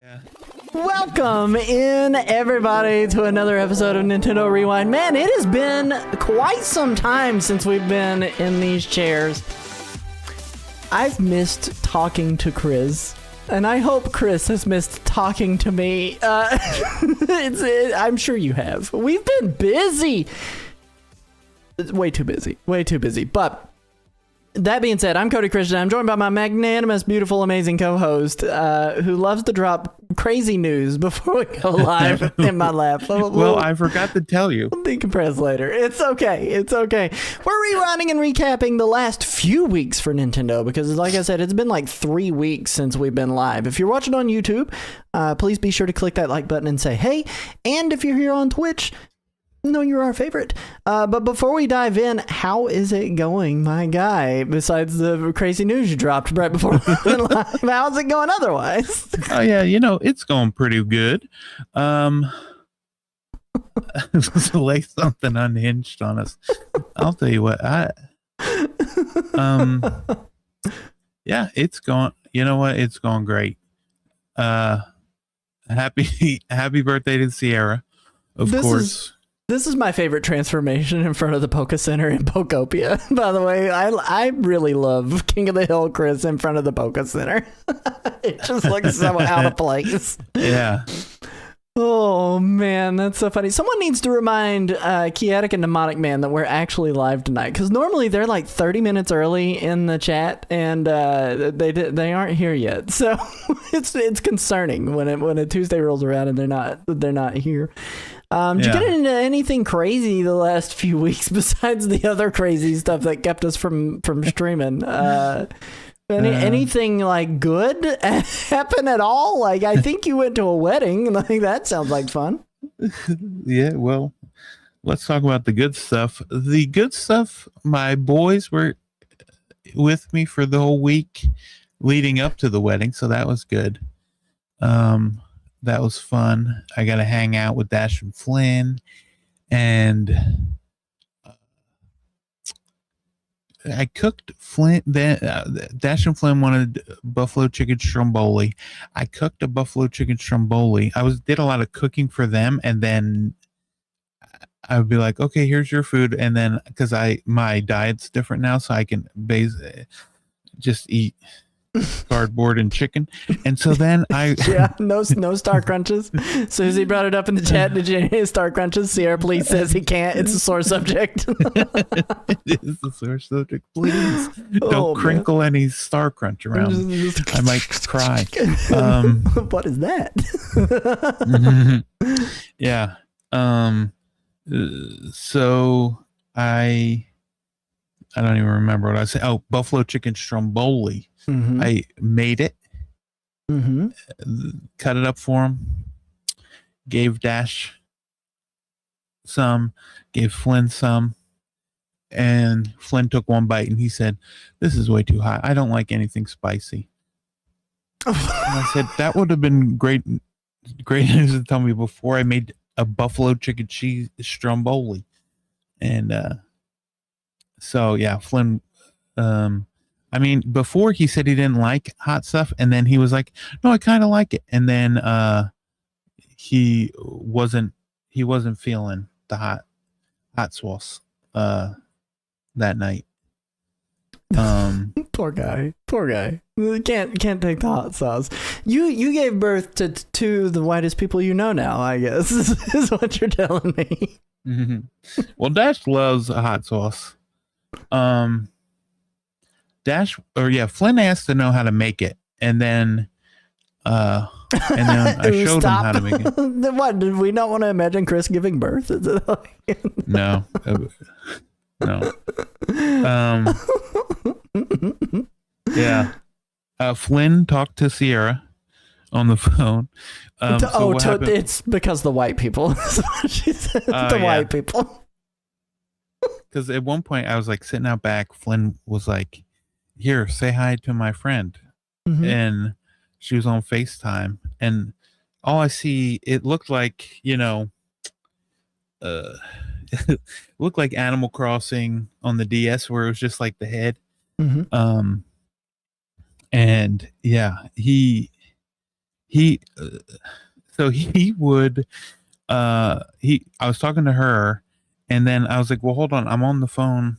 Yeah. Welcome in, everybody, to another episode of Nintendo Rewind. Man, it has been quite some time since we've been in these chairs. I've missed talking to Chris, and I hope Chris has missed talking to me. I'm sure you have. We've been busy. Way too busy. Way too busy. But that being said, I'm Cody Christian. I'm joined by my magnanimous, beautiful, amazing co-host who loves to drop crazy news before we go live in my lap. Well, I forgot to tell you. We'll decompress later. It's okay. It's okay. We're rewinding and recapping the last few weeks for Nintendo because, like I said, it's been like 3 weeks since we've been live. If you're watching on YouTube, please be sure to click that like button and say hey. And if you're here on Twitch, no, you're our favorite. But before we dive in, how is it going, my guy? Besides the crazy news you dropped right before we went live, how's it going otherwise? Oh yeah, it's going pretty good. Lay something unhinged on us. I'll tell you what. Yeah, it's going. You know what? It's going great. Happy birthday to Sierra, of course. This is my favorite transformation in front of the Poke Center in Pokopia. By the way, I really love King of the Hill Chris in front of the Poke Center. It just looks so out of place. Yeah. Oh, man, that's so funny. Someone needs to remind Kiatic and Mnemonic Man that we're actually live tonight, because normally they're like 30 minutes early in the chat, and they aren't here yet. So it's concerning when a Tuesday rolls around and they're not here. Did you get into anything crazy the last few weeks besides the other crazy stuff that kept us from streaming? Anything like good happen at all? Like, I think you went to a wedding. Like, that sounds like fun. Yeah, well, let's talk about the good stuff. The good stuff, my boys were with me for the whole week leading up to the wedding, so that was good. That was fun. I got to hang out with Dash and Flynn, and I cooked Flynn. Then Dash and Flynn wanted buffalo chicken stromboli. I cooked a buffalo chicken stromboli. Did a lot of cooking for them, and then I would be like, okay, here's your food, and then because my diet's different now, so I can just eat cardboard and chicken, and so then no Star Crunches. Susie brought it up in the chat. Did you hear Star Crunches? Sierra Please says he can't. It's a sore subject. It is a sore subject. Please don't crinkle any Star Crunch around. I might cry. What is that? Yeah. So I don't even remember what I said. Oh, buffalo chicken stromboli. Mm-hmm. I made it, cut it up for him, gave Dash some, gave Flynn some, and Flynn took one bite and he said, "This is way too hot. I don't like anything spicy." And I said, "That would have been great news to tell me before I made a buffalo chicken cheese stromboli." And so yeah, Flynn. I mean, before he said he didn't like hot stuff, and then he was like, "No, I kind of like it." And then he wasn't feeling the hot sauce that night. Poor guy. Can't take the hot sauce. You gave birth to the whitest people you know now, I guess, is what you're telling me. Mm-hmm. Well, Dash loves a hot sauce. Flynn asked to know how to make it, and then I showed him how to make it. What, did we not want to imagine Chris giving birth? Is it like... No. Yeah. Flynn talked to Sierra on the phone. It's because the white people. She said white people. Because at one point I was like sitting out back. Flynn was like, "Here, say hi to my friend." Mm-hmm. And she was on FaceTime, and all I see, it looked like, looked like Animal Crossing on the DS, where it was just like the head. Mm-hmm. And yeah, he would, I was talking to her, and then I was like, well, hold on, I'm on the phone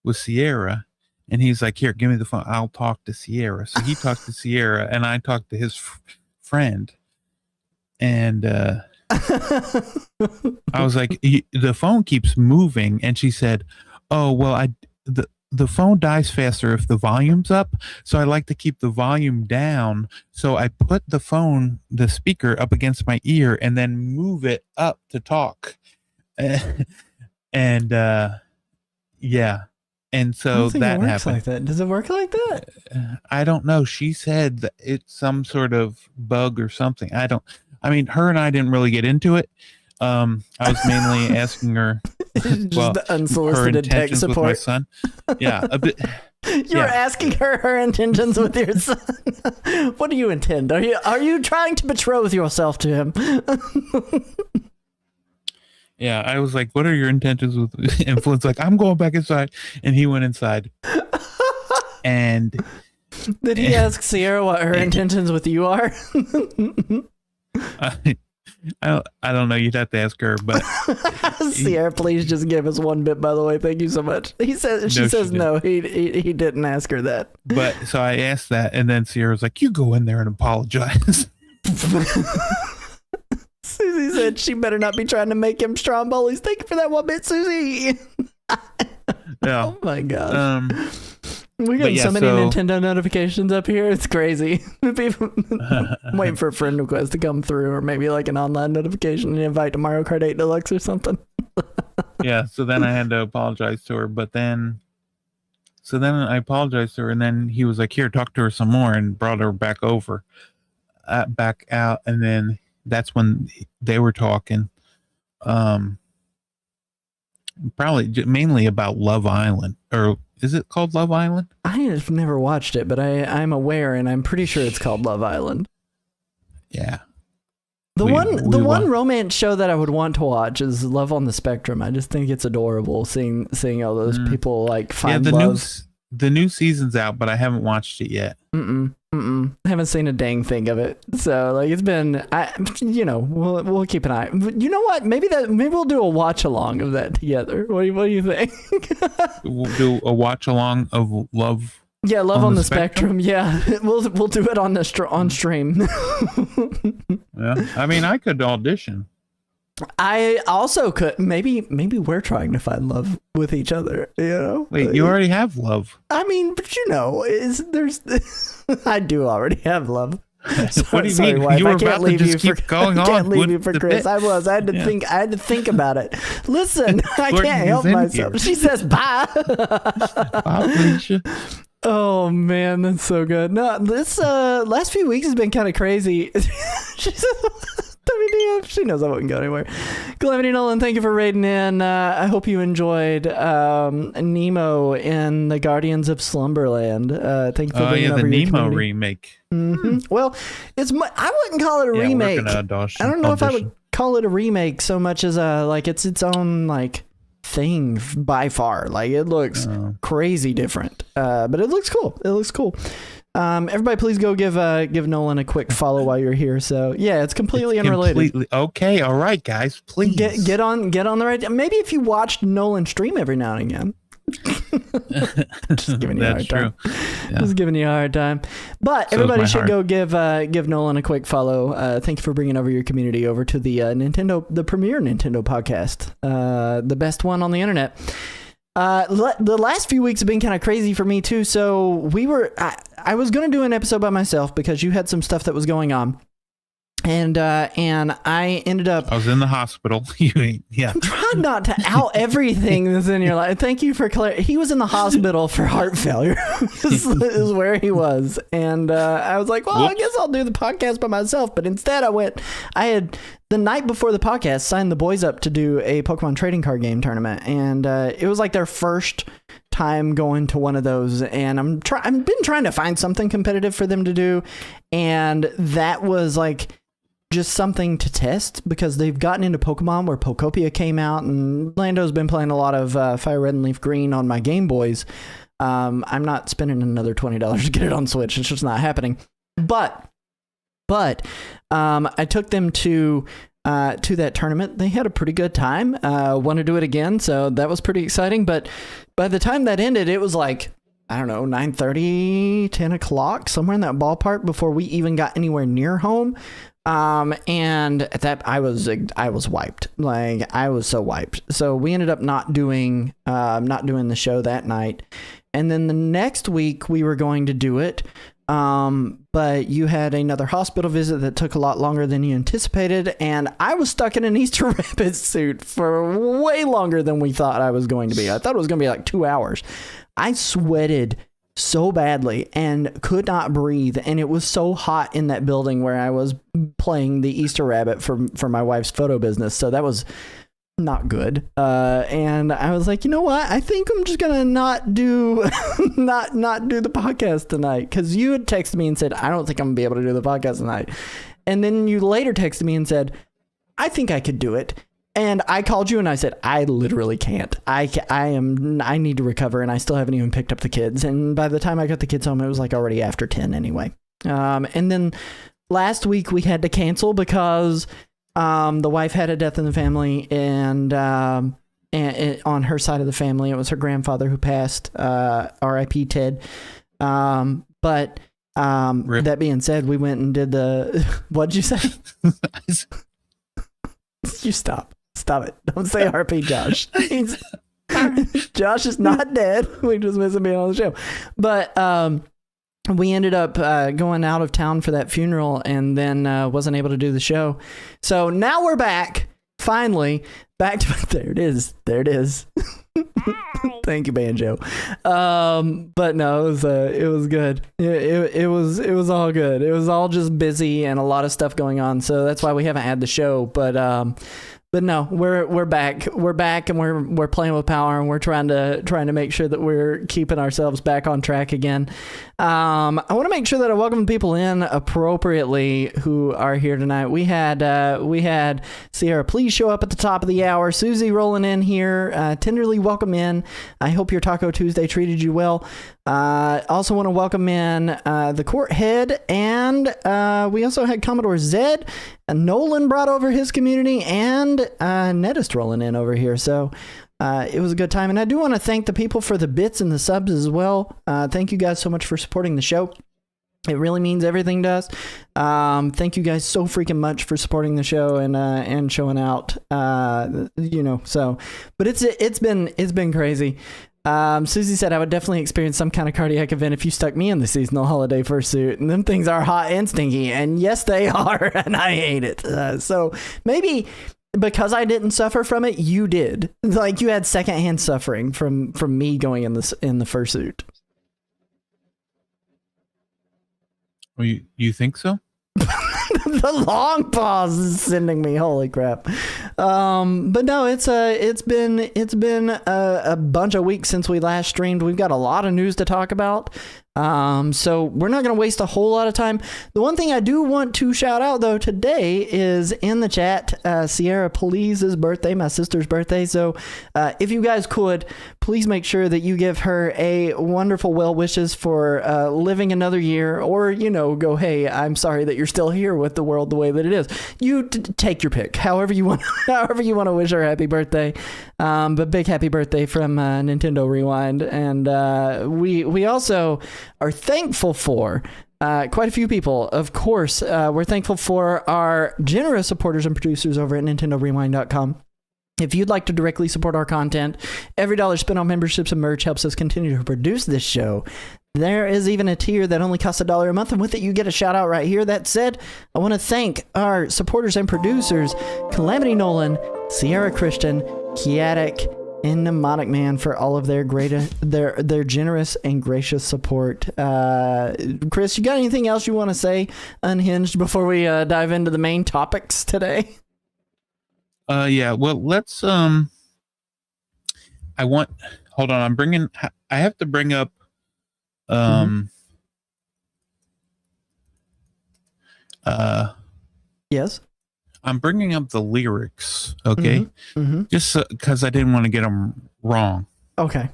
with Sierra. And he's like, here, give me the phone. I'll talk to Sierra. So he talked to Sierra, and I talked to his friend. And I was like, the phone keeps moving. And she said, oh, well, the phone dies faster if the volume's up. So I like to keep the volume down. So I put the speaker up against my ear and then move it up to talk. And yeah. And so that happened. Like that. Does it work like that? I don't know. She said that it's some sort of bug or something. Her and I didn't really get into it. I was mainly asking her, the unsolicited tech support. With my son. Yeah, a bit. You're asking her intentions with your son. What do you intend? Are you trying to betroth yourself to him? Yeah, I was like, what are your intentions with and Flynn's like, I'm going back inside. And he went inside. And did he ask Sierra what her intentions with you are? I don't know. You'd have to ask her, but Sierra, please just give us one bit, by the way. Thank you so much. She says no, he didn't ask her that. But so I asked that, and then Sierra was like, you go in there and apologize. Susie said she better not be trying to make him strombolis. Thank you for that one bit, Susie. Yeah. Oh my gosh. We got so many Nintendo notifications up here. It's crazy. People waiting for a friend request to come through, or maybe like an online notification and invite to Mario Kart 8 Deluxe or something. Yeah. So then I had to apologize to her, but then I apologized to her, and then he was like, here, talk to her some more, and brought her back over, back out. And then that's when they were talking. Probably mainly about Love Island, or is it called Love Island? I have never watched it, but I'm aware, and I'm pretty sure it's called Love Island. Yeah. The one romance show that I would want to watch is Love on the Spectrum. I just think it's adorable seeing all those people like find love. The new season's out, but I haven't watched it yet. I haven't seen a dang thing of it. So like it's been, we'll keep an eye. You know what? Maybe we'll do a watch along of that together. What do you think? We'll do a watch along of Love. Yeah, Love on the Spectrum. Yeah, we'll do it on stream. Yeah, I mean, I could audition. I also could. Maybe we're trying to find love with each other. Wait, you already have love. I mean, but there's. I do already have love. What do you mean? Wife, you were about to just keep going on. I can't leave you for Chris. Bit. I had to think. I had to think about it. Listen, I can't help myself. Here. She says bye. Bye, Felicia. Oh man, that's so good. No, this last few weeks has been kind of crazy. She says, WDF. She knows I wouldn't go anywhere. Calamity Nolan, thank you for raiding in. I hope you enjoyed Nemo in the Guardians of Slumberland. Thank you for bringing over the your Nemo community. remake. Mm-hmm. Well, I wouldn't call it a remake. I don't know if I would call it a remake so much as it's its own like thing by far. Like it looks crazy different, but it looks cool. Everybody please go give Nolan a quick follow while you're here. So yeah, it's completely unrelated. Okay, all right, guys, please get on the right. Maybe if you watched Nolan stream every now and again. Just giving you a hard time. Yeah. Just giving you a hard time. But everybody should go give Nolan a quick follow. Thank you for bringing over your community over to the the premier Nintendo podcast, the best one on the internet. The last few weeks have been kind of crazy for me too. So I was going to do an episode by myself because you had some stuff that was going on. And I ended up. I was in the hospital. Yeah. Try not to out everything that's in your life. Thank you for clarity. He was in the hospital for heart failure. is where he was, and I was like, well, I guess I'll do the podcast by myself. But instead, I had the night before the podcast signed the boys up to do a Pokemon trading card game tournament, and it was like their first time going to one of those, and I've been trying to find something competitive for them to do, and that was like just something to test because they've gotten into Pokemon where Pokopia came out, and Lando's been playing a lot of Fire Red and Leaf Green on my Game Boys. I'm not spending another $20 to get it on Switch. It's just not happening. But I took them to that tournament. They had a pretty good time. Want to do it again, so that was pretty exciting. But by the time that ended, it was like, I don't know, 9:30, 10 o'clock, somewhere in that ballpark before we even got anywhere near home. And at that, I was wiped. Like I was so wiped. So we ended up not doing the show that night. And then the next week we were going to do it. But you had another hospital visit that took a lot longer than you anticipated. And I was stuck in an Easter rabbit suit for way longer than we thought I was going to be. I thought it was going to be like 2 hours. I sweated so badly and could not breathe, and it was so hot in that building where I was playing the Easter rabbit for my wife's photo business, so that was not good. And I was like, you know what, I think I'm just gonna not do the podcast tonight, because you had texted me and said I don't think I'm gonna be able to do the podcast tonight, and then you later texted me and said I think I could do it. And I called you and I said, I literally can't. I need to recover, and I still haven't even picked up the kids. And by the time I got the kids home, it was like already after 10 anyway. And then last week we had to cancel because the wife had a death in the family, and on her side of the family, it was her grandfather who passed, R.I.P. Ted. But that being said, we went and did what'd you say? You stop it. Don't say RP Josh. Josh is not dead. We just miss him being on the show. But we ended up going out of town for that funeral, and then wasn't able to do the show. So now we're back. Finally, back to there it is. Thank you, Banjo. But no, it was good. It was all good. It was all just busy and a lot of stuff going on. So that's why we haven't had the show. But no, we're back. We're back, and we're playing with power, and we're trying to make sure that we're keeping ourselves back on track again. I want to make sure that I welcome people in appropriately who are here tonight. We had Sierra, please show up at the top of the hour. Susie rolling in here. Tenderly welcome in. I hope your Taco Tuesday treated you well. Also want to welcome in the court head, and we also had Commodore Zed. Nolan brought over his community, and Ned is rolling in over here. So it was a good time. And I do want to thank the people for the bits and the subs as well. Thank you guys so much for supporting the show. It really means everything to us. Thank you guys so freaking much for supporting the show and showing out. So, but it's been crazy. Susie said I would definitely experience some kind of cardiac event if you stuck me in the seasonal holiday fursuit. And them things are hot and stinky. And yes, they are. And I hate it. So maybe because I didn't suffer from it, you did. Like you had secondhand suffering from me going in the fursuit. Well, you think so? The long pause is sending me, holy crap. But no, it's been a bunch of weeks since we last streamed. We've got a lot of news to talk about. So we're not going to waste a whole lot of time. The one thing I do want to shout out though today is in the chat, Sierra Police's birthday, my sister's birthday. So if you guys could, please make sure that you give her a wonderful well wishes for living another year, or go, hey, I'm sorry that you're still here with the world the way that it is. You take your pick, however you want to wish her happy birthday. But big happy birthday from Nintendo Rewind, and we also are thankful for quite a few people. Of course, we're thankful for our generous supporters and producers over at NintendoRewind.com. If you'd like to directly support our content, every dollar spent on memberships and merch helps us continue to produce this show. There is even a tier that only costs $1 a month, and with it, you get a shout out right here. That said, I want to thank our supporters and producers, Calamity Nolan, Sierra Christian, Kiatic, and Mnemonic Man for all of their their generous and gracious support. Chris, you got anything else you want to say unhinged before we dive into the main topics today? Yeah, well, let's hold on, I have to bring up Yes, I'm bringing up the lyrics, okay? Just because I didn't want to get them wrong. Okay.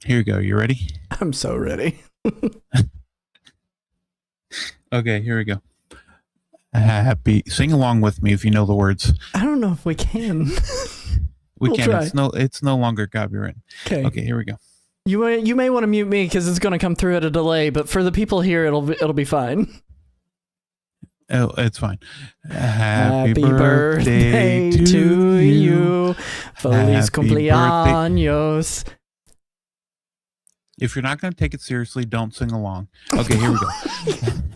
Here you go. You ready? I'm so ready. Okay, here we go. Sing along with me if you know the words. I don't know if we can. We'll can. Try. It's no longer copyright. Okay, here we go. You may want to mute me because it's going to come through at a delay, but for the people here, it'll be fine. Oh, it's fine. Happy birthday to you. Feliz cumpleaños. If you're not going to take it seriously, don't sing along. Okay, here we go.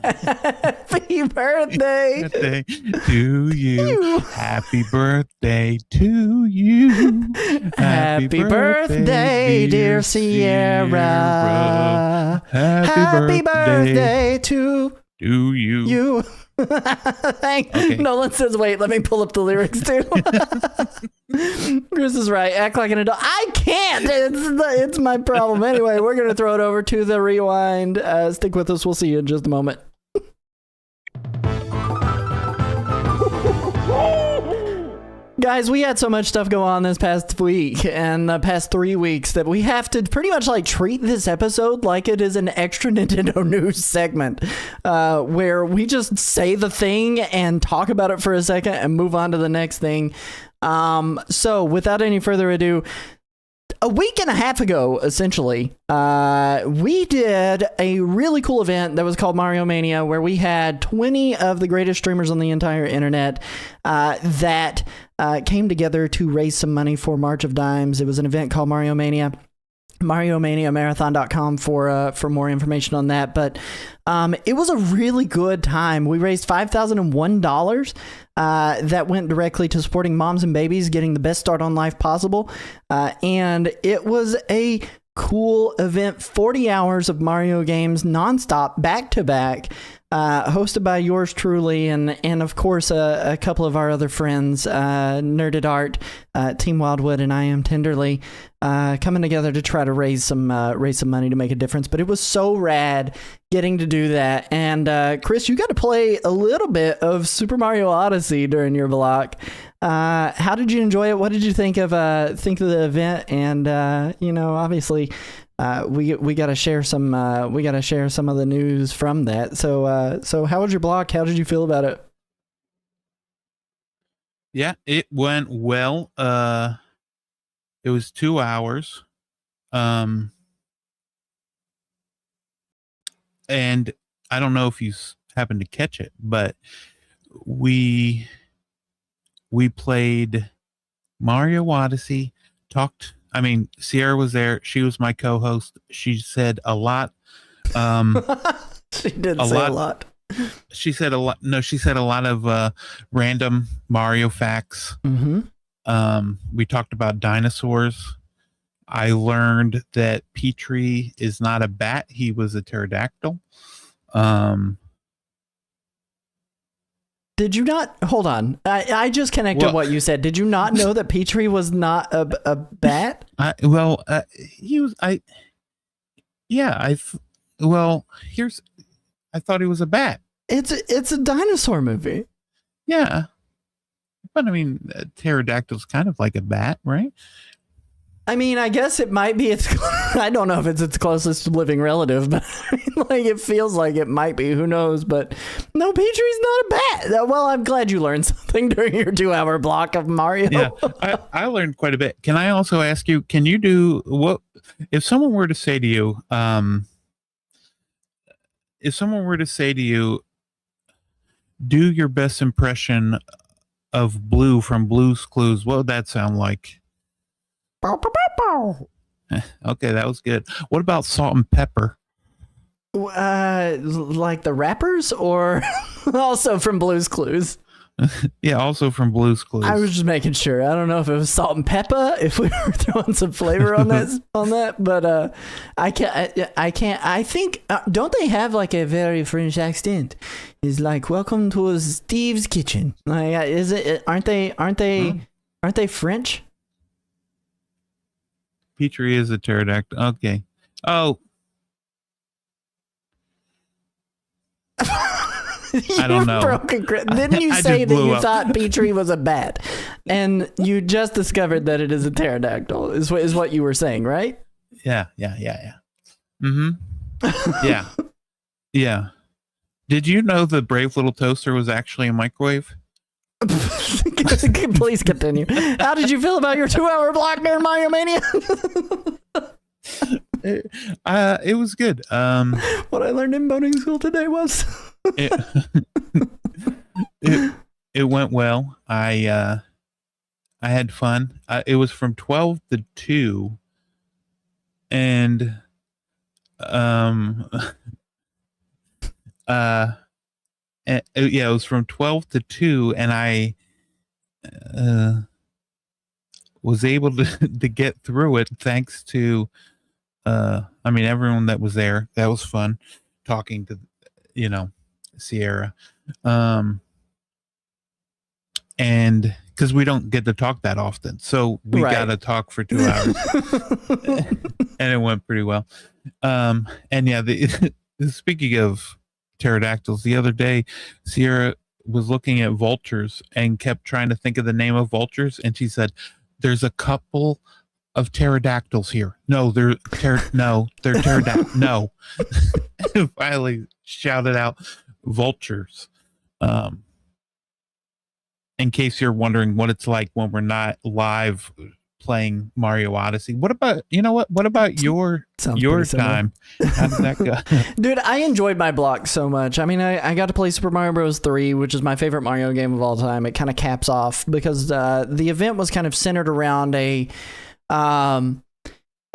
Happy birthday to you. Happy birthday to you. Happy birthday, dear Sierra. Happy birthday to you. Okay. Nolan says, wait, let me pull up the lyrics too. Chris is right. Act like an adult. I can't. It's my problem. Anyway, we're going to throw it over to the rewind. Stick with us. We'll see you in just a moment. Guys, we had so much stuff go on this past week and the past 3 weeks that we have to pretty much like treat this episode like it is an extra Nintendo news segment where we just say the thing and talk about it for a second and move on to the next thing. So without any further ado, a week and a half ago, essentially, we did a really cool event that was called Mario Mania, where we had 20 of the greatest streamers on the entire internet that came together to raise some money for March of Dimes. It was an event called Mario Mania. MarioManiaMarathon.com for more information on that. But it was a really good time. We raised $5,001 that went directly to supporting moms and babies getting the best start on life possible. And it was a cool event. 40 hours of Mario games nonstop, back to back. Hosted by yours truly, and of course a couple of our other friends, Nerded Art, Team Wildwood, and I Am Tenderly, coming together to try to raise some money to make a difference. But it was so rad getting to do that. And Chris, you got to play a little bit of Super Mario Odyssey during your block. How did you enjoy it? What did you think of the event? And obviously. We gotta share some of the news from that. So how was your block? How did you feel about it? Yeah, it went well. It was 2 hours. And I don't know if you happened to catch it, but we played Mario Odyssey, Sierra was there. She was my co-host. She said a lot. She did say a lot. She said a lot. No, she said a lot of random Mario facts. Mm-hmm. We talked about dinosaurs. I learned that Petrie is not a bat. He was a pterodactyl. Did you not? Hold on. I just connected what you said. Did you not know that Petrie was not a bat? He was. I thought he was a bat. It's a dinosaur movie. Yeah, but I mean, pterodactyl's kind of like a bat, right? I mean, I guess it might be. I don't know if it's its closest living relative, but it feels like it might be. Who knows? But no, Petrie's not a bat. Well, I'm glad you learned something during your 2-hour block of Mario. Yeah, I learned quite a bit. Can I also ask you? Can you do what if someone were to say to you? Do your best impression of Blue from Blue's Clues. What would that sound like? Okay, that was good. What about Salt and Pepper? Like the rappers, or also from Blue's Clues? Yeah, also from Blue's Clues. I was just making sure. I don't know if it was Salt and Pepper, if we were throwing some flavor on that, but I can't. I think don't they have like a very French accent? It's like, welcome to Steve's kitchen. Like, is it? Aren't they French? Petrie is a pterodactyl. Okay. Oh. I don't know. Didn't you say that you thought Petrie was a bat, and you just discovered that it is a pterodactyl? Is what you were saying, right? Yeah. Mm-hmm. Yeah. Yeah. Did you know the Brave Little Toaster was actually a microwave? Please continue. How did you feel about your 2-hour block during Mario Mania? It was good. What I learned in boating school today was it went well. I had fun. It was from 12 to 2, and it was from 12 to 2, and I was able to get through it thanks to everyone that was there. That was fun talking to Sierra, and because we don't get to talk that often, so we got to talk for 2 hours. And it went pretty well. And yeah, speaking of pterodactyls, the other day Sierra was looking at vultures and kept trying to think of the name of vultures, and she said, there's a couple of pterodactyls here. No, they're pterodactyls. No. And finally shouted out vultures. In case you're wondering what it's like when we're not live playing Mario Odyssey. What about your time? How did that go? Dude, I enjoyed my block so much. I mean, I got to play Super Mario Bros. 3, which is my favorite Mario game of all time. It kind of caps off because the event was kind of centered around a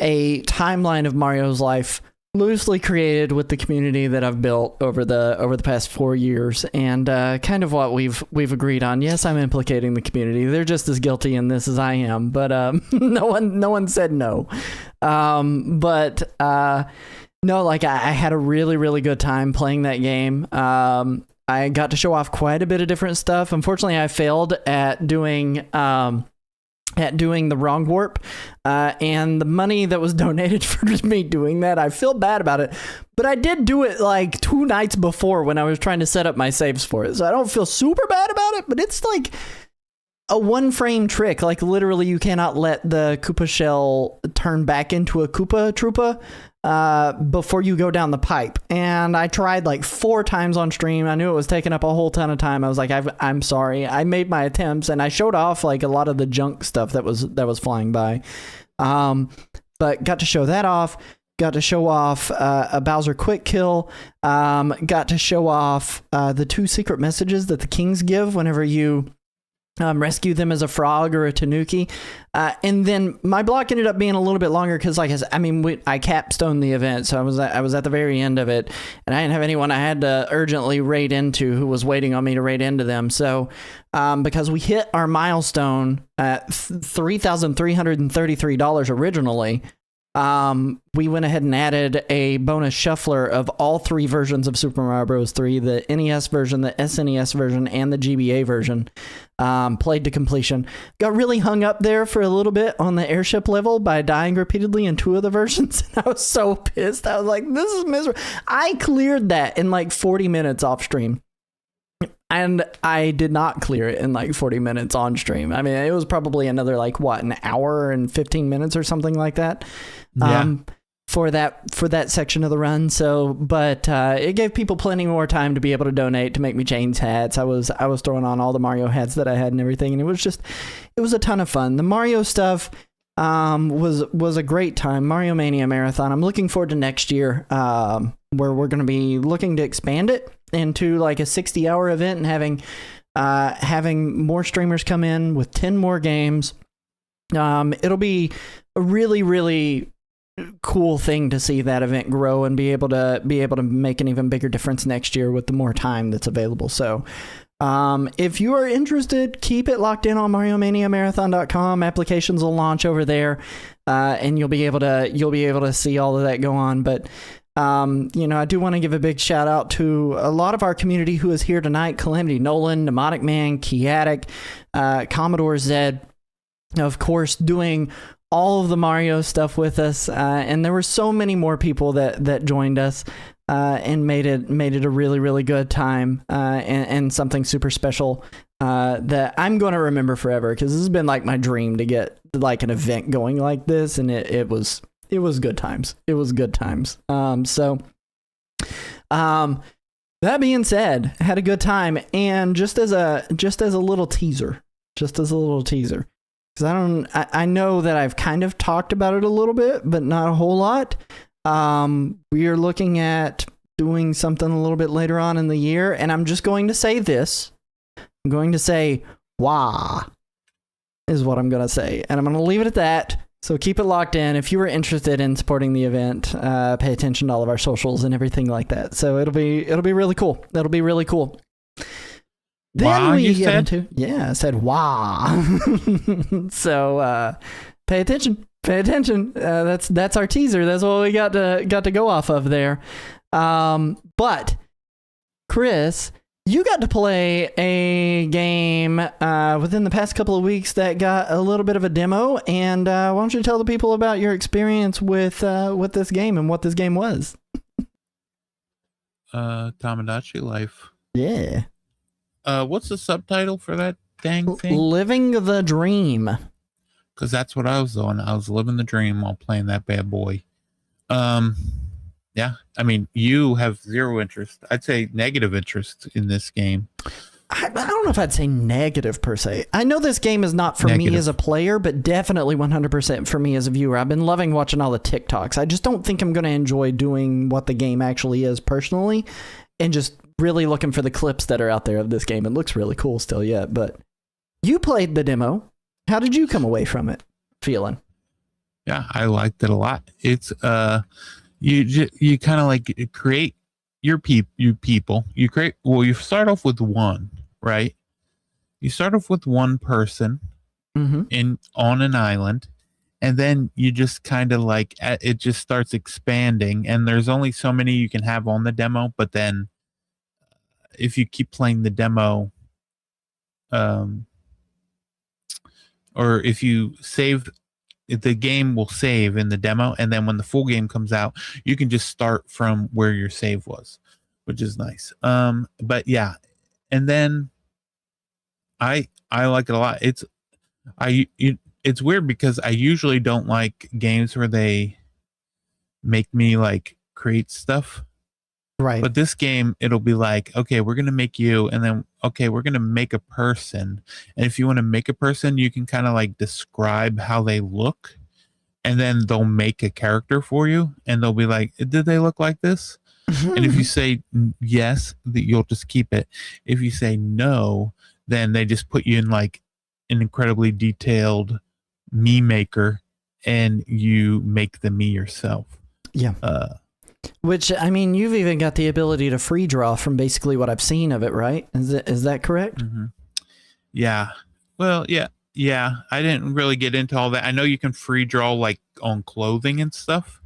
timeline of Mario's life loosely created with the community that I've built over the past 4 years, and kind of what we've agreed on. Yes, I'm implicating the community. They're just as guilty in this as I am, but no one said no. No, like I had a really, really good time playing that game. I got to show off quite a bit of different stuff. Unfortunately, I failed at doing the wrong warp, and the money that was donated for me doing that, I feel bad about it, but I did do it like 2 nights before when I was trying to set up my saves for it, so I don't feel super bad about it, but it's like a 1-frame trick. Like literally you cannot let the Koopa shell turn back into a Koopa Troopa before you go down the pipe. And I tried like 4 times on stream. I knew it was taking up a whole ton of time. I was like, I'm sorry. I made my attempts and I showed off like a lot of the junk stuff that was flying by. But got to show that off. Got to show off a Bowser quick kill. Got to show off the 2 secret messages that the kings give whenever you rescue them as a frog or a tanuki. And then my block ended up being a little bit longer because, like I said, I capstoned the event, so I was at the very end of it, and I didn't have anyone I had to urgently raid into who was waiting on me to raid into them. So because we hit our milestone at $3,333 originally, we went ahead and added a bonus shuffler of all 3 versions of Super Mario Bros. 3, the NES version, the SNES version, and the GBA version. Played to completion. Got really hung up there for a little bit on the airship level by dying repeatedly in 2 of the versions. I was so pissed. I was like, this is miserable. I cleared that in like 40 minutes off stream. And I did not clear it in like 40 minutes on stream. I mean, it was probably another like an hour and 15 minutes or something like that. Yeah. For that section of the run. So, but it gave people plenty more time to be able to donate to make me change hats. I was throwing on all the Mario hats that I had and everything, and it was a ton of fun. The Mario stuff was a great time. Mario Mania Marathon. I'm looking forward to next year, where we're going to be looking to expand it into like a 60-hour event and having more streamers come in with 10 more games. It'll be a really, really cool thing to see that event grow and be able to make an even bigger difference next year with the more time that's available. So if you are interested, keep it locked in on MarioManiaMarathon.com. Applications will launch over there, and you'll be able to see all of that go on. But I do want to give a big shout out to a lot of our community who is here tonight: Calamity Nolan, Mnemonic Man, Kiatic, Commodore Zed, of course, doing all of the Mario stuff with us, and there were so many more people that joined us and made it a really, really good time, and something super special that I'm going to remember forever, because this has been like my dream to get like an event going like this, and it was good times. It was good times. That being said, I had a good time, and just as a little teaser, because I know that I've kind of talked about it a little bit, but not a whole lot. We are looking at doing something a little bit later on in the year, and I'm just going to say this. I'm going to say, wah, is what I'm going to say. And I'm going to leave it at that. So keep it locked in. If you are interested in supporting the event, pay attention to all of our socials and everything like that. So it'll be really cool. That'll be really cool. Then wow, we get into, I said wow. So pay attention. That's our teaser. That's what we got to go off of there. But Chris, you got to play a game within the past couple of weeks that got a little bit of a demo, and why don't you tell the people about your experience with this game and what this game was? Tamagotchi Life. Yeah. What's the subtitle for that dang thing? Living the Dream. Because that's what I was doing. I was living the dream while playing that bad boy. Yeah. I mean, you have zero interest. I'd say negative interest in this game. I don't know if I'd say negative per se. I know this game is not for me as a player, but definitely 100% for me as a viewer. I've been loving watching all the TikToks. I just don't think I'm going to enjoy doing what the game actually is personally, and just really looking for the clips that are out there of this game. It looks really cool still yet, but you played the demo. How did you come away from it feeling? Yeah, I liked it a lot. It's you kind of like create your people. You create, well, you start off with one, right? You start off with one person on an island, and then you just kind of like it just starts expanding, and there's only so many you can have on the demo, but then if you keep playing the demo, or if you save, the game will save in the demo, and then when the full game comes out, you can just start from where your save was, which is nice. But yeah, and then I like it a lot. It's weird because I usually don't like games where they make me like create stuff. Right. But this game, it'll be like, okay, we're going to make you, and then, okay, we're going to make a person. And if you want to make a person, you can kind of like describe how they look, and then they'll make a character for you, and they'll be like, did they look like this? And if you say yes, you'll just keep it. If you say no, then they just put you in like an incredibly detailed me maker, and you make the me yourself. Yeah. Which, I mean, you've even got the ability to free draw from basically what I've seen of it, right? Is that correct? Mm-hmm. Yeah. Well, yeah. I didn't really get into all that. I know you can free draw like on clothing and stuff,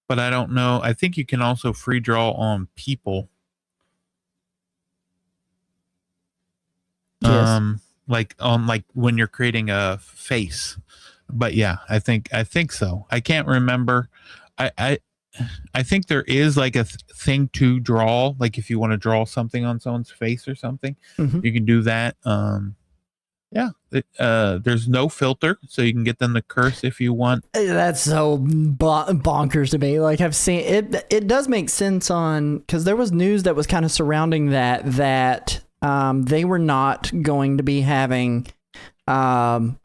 but I don't know. I think you can also free draw on people. Yes. Like on like when you're creating a face. But yeah, I think so. I can't remember. I think there is like a thing to draw, like if you want to draw something on someone's face or something, you can do that. Yeah, there's no filter, so you can get them to curse if you want. That's so bonkers to me. Like, I've seen it. It does make sense on, because there was news that was kind of surrounding that they were not going to be having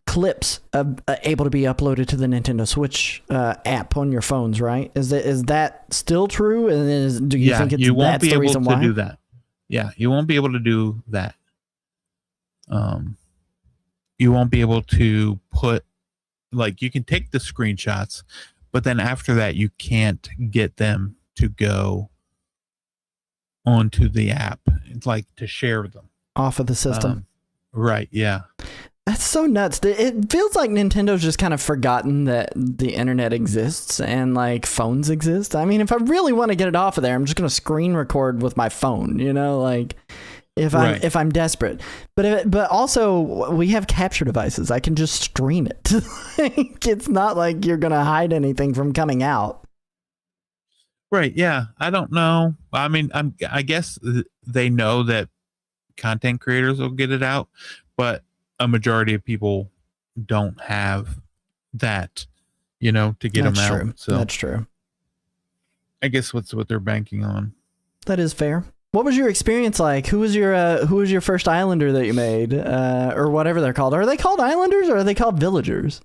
clips able to be uploaded to the Nintendo Switch app on your phones, right? Is that still true? And do you think you won't that's be the able reason to why? do that? Yeah, you won't be able to do that. You won't be able to put, like, you can take the screenshots, but then after that, you can't get them to go onto the app. It's like to share them Off of the system. Right, yeah. That's so nuts. It feels like Nintendo's just kind of forgotten that the internet exists and like phones exist. I mean, if I really want to get it off of there, I'm just going to screen record with my phone, you know, like if I'm desperate. But also we have capture devices. I can just stream it. Like, it's not like you're going to hide anything from coming out. Right, yeah. I don't know. I mean, I guess they know that content creators will get it out, but a majority of people don't have that, you know, to get them out. True. So that's true. I guess what they're banking on. That is fair. What was your experience like? Who was your first islander that you made, or whatever they're called? Are they called islanders, or are they called villagers?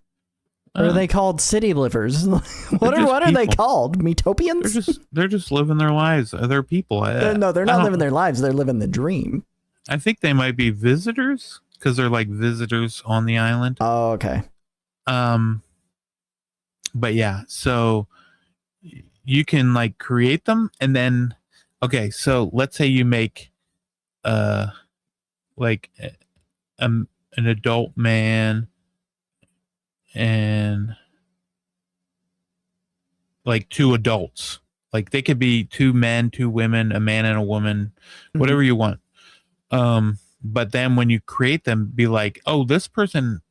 Or are they called city livers? what are they called? Metopians? They're just living their lives. They're people. No, they're not living their lives. They're living the dream. I think they might be visitors, because they're like visitors on the island. Oh, okay. But yeah, so you can like create them, and then okay, so let's say you make like an adult man and like two adults. Like they could be two men, two women, a man and a woman, whatever you want. But then when you create them, be like, oh, this person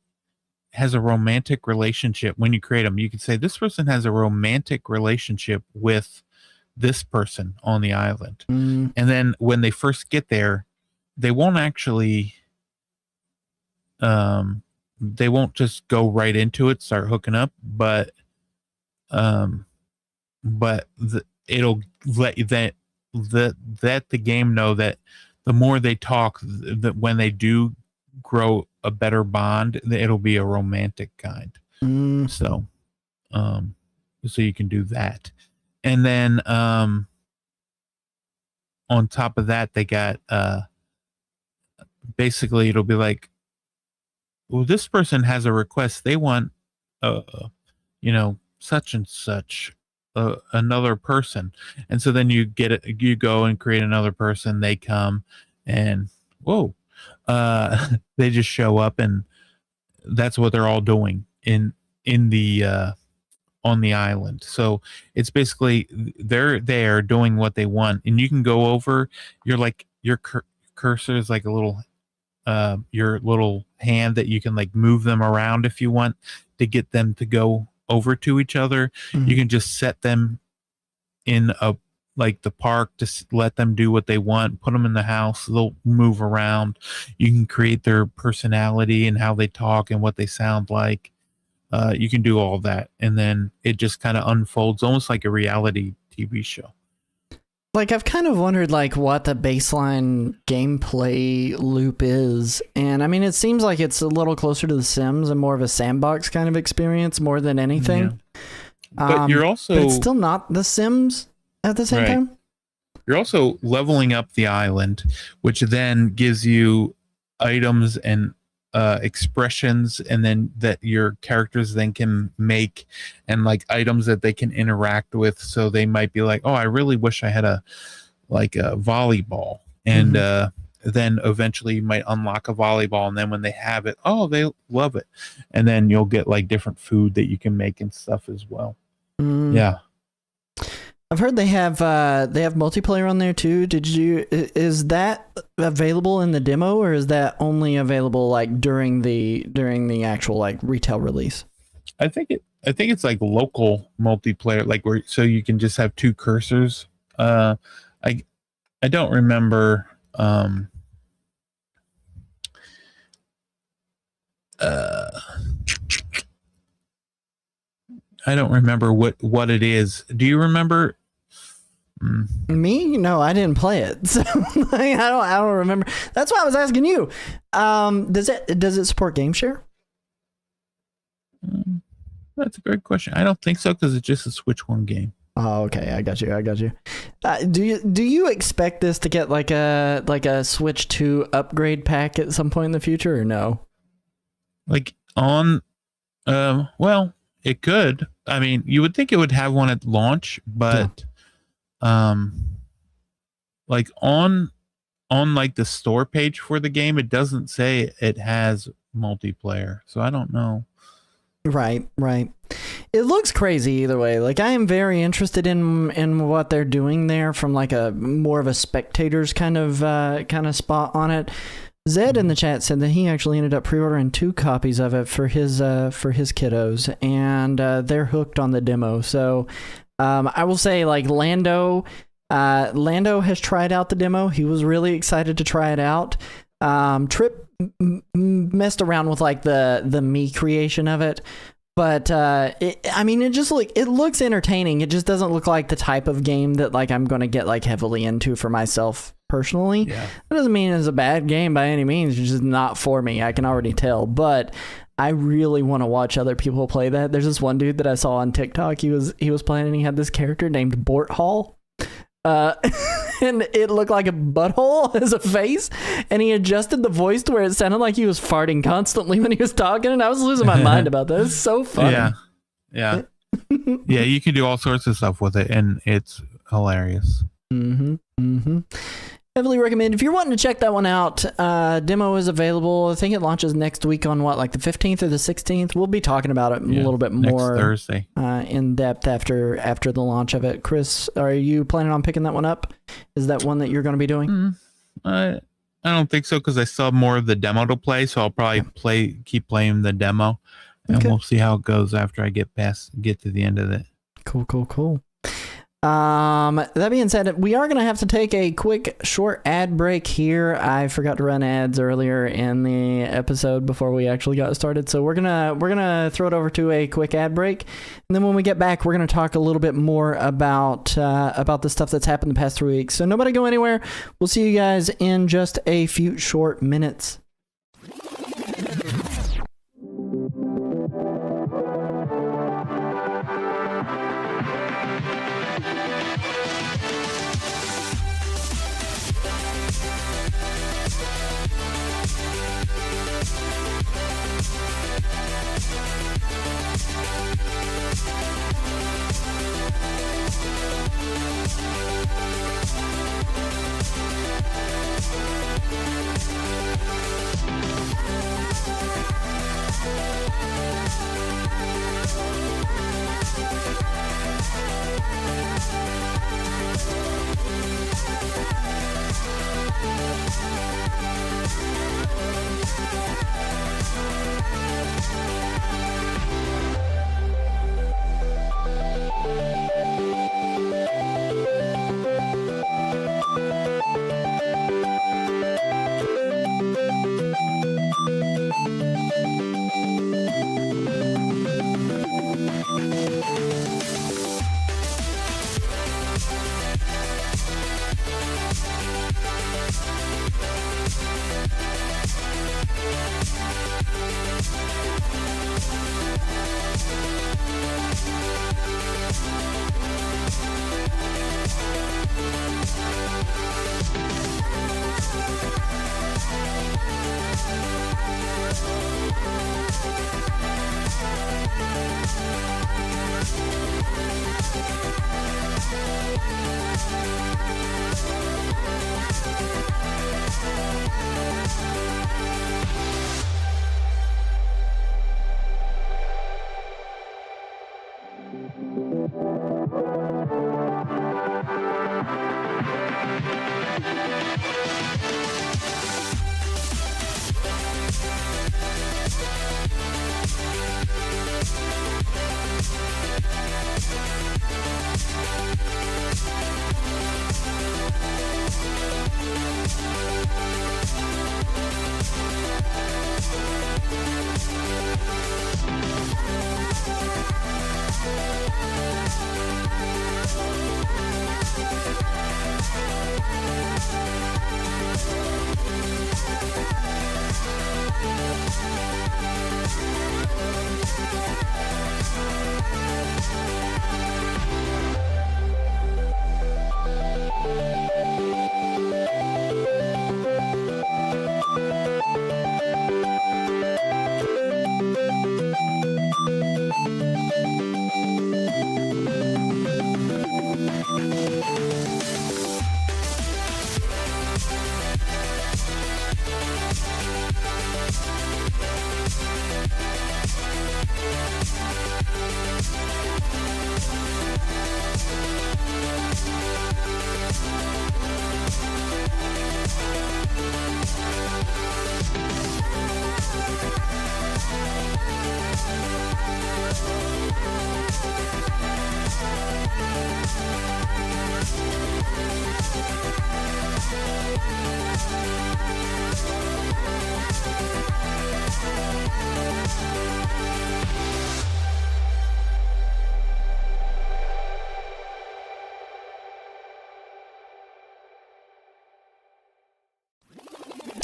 has a romantic relationship. When you create them, you can say this person has a romantic relationship with this person on the island. And then when they first get there, they won't actually, they won't just go right into it, start hooking up, but it'll let you that the game know that the more they talk, that when they do grow a better bond, it'll be a romantic kind. So you can do that. And then on top of that, they got basically it'll be like, well, this person has a request. They want you know, such and such another person, and so then you get it. You go and create another person. They come, and whoa, they just show up, and that's what they're all doing in the on the island. So it's basically they're there doing what they want, and you can go over. You're like your cursor is like a little your little hand that you can like move them around if you want to get them to go over to each other. You can just set them in a like the park, just let them do what they want, put them in the house, they'll move around. You can create their personality and how they talk and what they sound like. You can do all that, and then it just kind of unfolds almost like a reality TV show. Like, I've kind of wondered, like, what the baseline gameplay loop is. And, I mean, it seems like it's a little closer to The Sims and more of a sandbox kind of experience more than anything. Yeah. But you're also... But it's still not The Sims at the same time? You're also leveling up the island, which then gives you items and expressions, and then that your characters then can make, and like items that they can interact with. So they might be like, oh, I really wish I had a volleyball, and then eventually you might unlock a volleyball, and then when they have it, oh, they love it, and then you'll get like different food that you can make and stuff as well. Yeah, I've heard they have multiplayer on there too. Is that available in the demo, or is that only available like during the actual like retail release? I think it's like local multiplayer, like where so you can just have two cursors. I don't remember I don't remember what it is. Do you remember? Me? No, I didn't play it, so I don't remember. That's why I was asking you. Does it support game share? That's a great question. I don't think so, because it's just a Switch 1 game. Oh, okay. I got you. Do you expect this to get like a Switch 2 upgrade pack at some point in the future, or no? Like on, well, it could. I mean, you would think it would have one at launch, but like on like the store page for the game, it doesn't say it has multiplayer, so I don't know. Right. It looks crazy either way. Like, I am very interested in what they're doing there from like a more of a spectator's kind of spot on it. Zed in the chat said that he actually ended up pre-ordering 2 copies of it for his kiddos, and they're hooked on the demo. So I will say, like, Lando has tried out the demo. He was really excited to try it out. Trip messed around with like the me creation of it, but it looks entertaining. It just doesn't look like the type of game that like I'm gonna get like heavily into for myself personally. Yeah. That doesn't mean it's a bad game by any means. It's just not for me. I can already tell, but I really want to watch other people play that. There's this one dude that I saw on TikTok. He was playing, and he had this character named Bort Hall. And it looked like a butthole as a face, and he adjusted the voice to where it sounded like he was farting constantly when he was talking, and I was losing my mind about that. It's so funny. Yeah. Yeah, you can do all sorts of stuff with it, and it's hilarious. Heavily recommend. If you're wanting to check that one out, demo is available. I think it launches next week on like the 15th or the 16th. We'll be talking about it a little bit more next Thursday in depth after the launch of it. Chris, are you planning on picking that one up? Is that one that you're going to be doing? I don't think so, because I still have more of the demo to play, so I'll probably keep playing the demo, and we'll see how it goes after I get to the end of it. Cool. That being said, we are going to have to take a quick short ad break here. I forgot to run ads earlier in the episode before we actually got started, so we're gonna throw it over to a quick ad break, and then when we get back, we're gonna talk a little bit more about the stuff that's happened the past 3 weeks. So nobody go anywhere. We'll see you guys in just a few short minutes.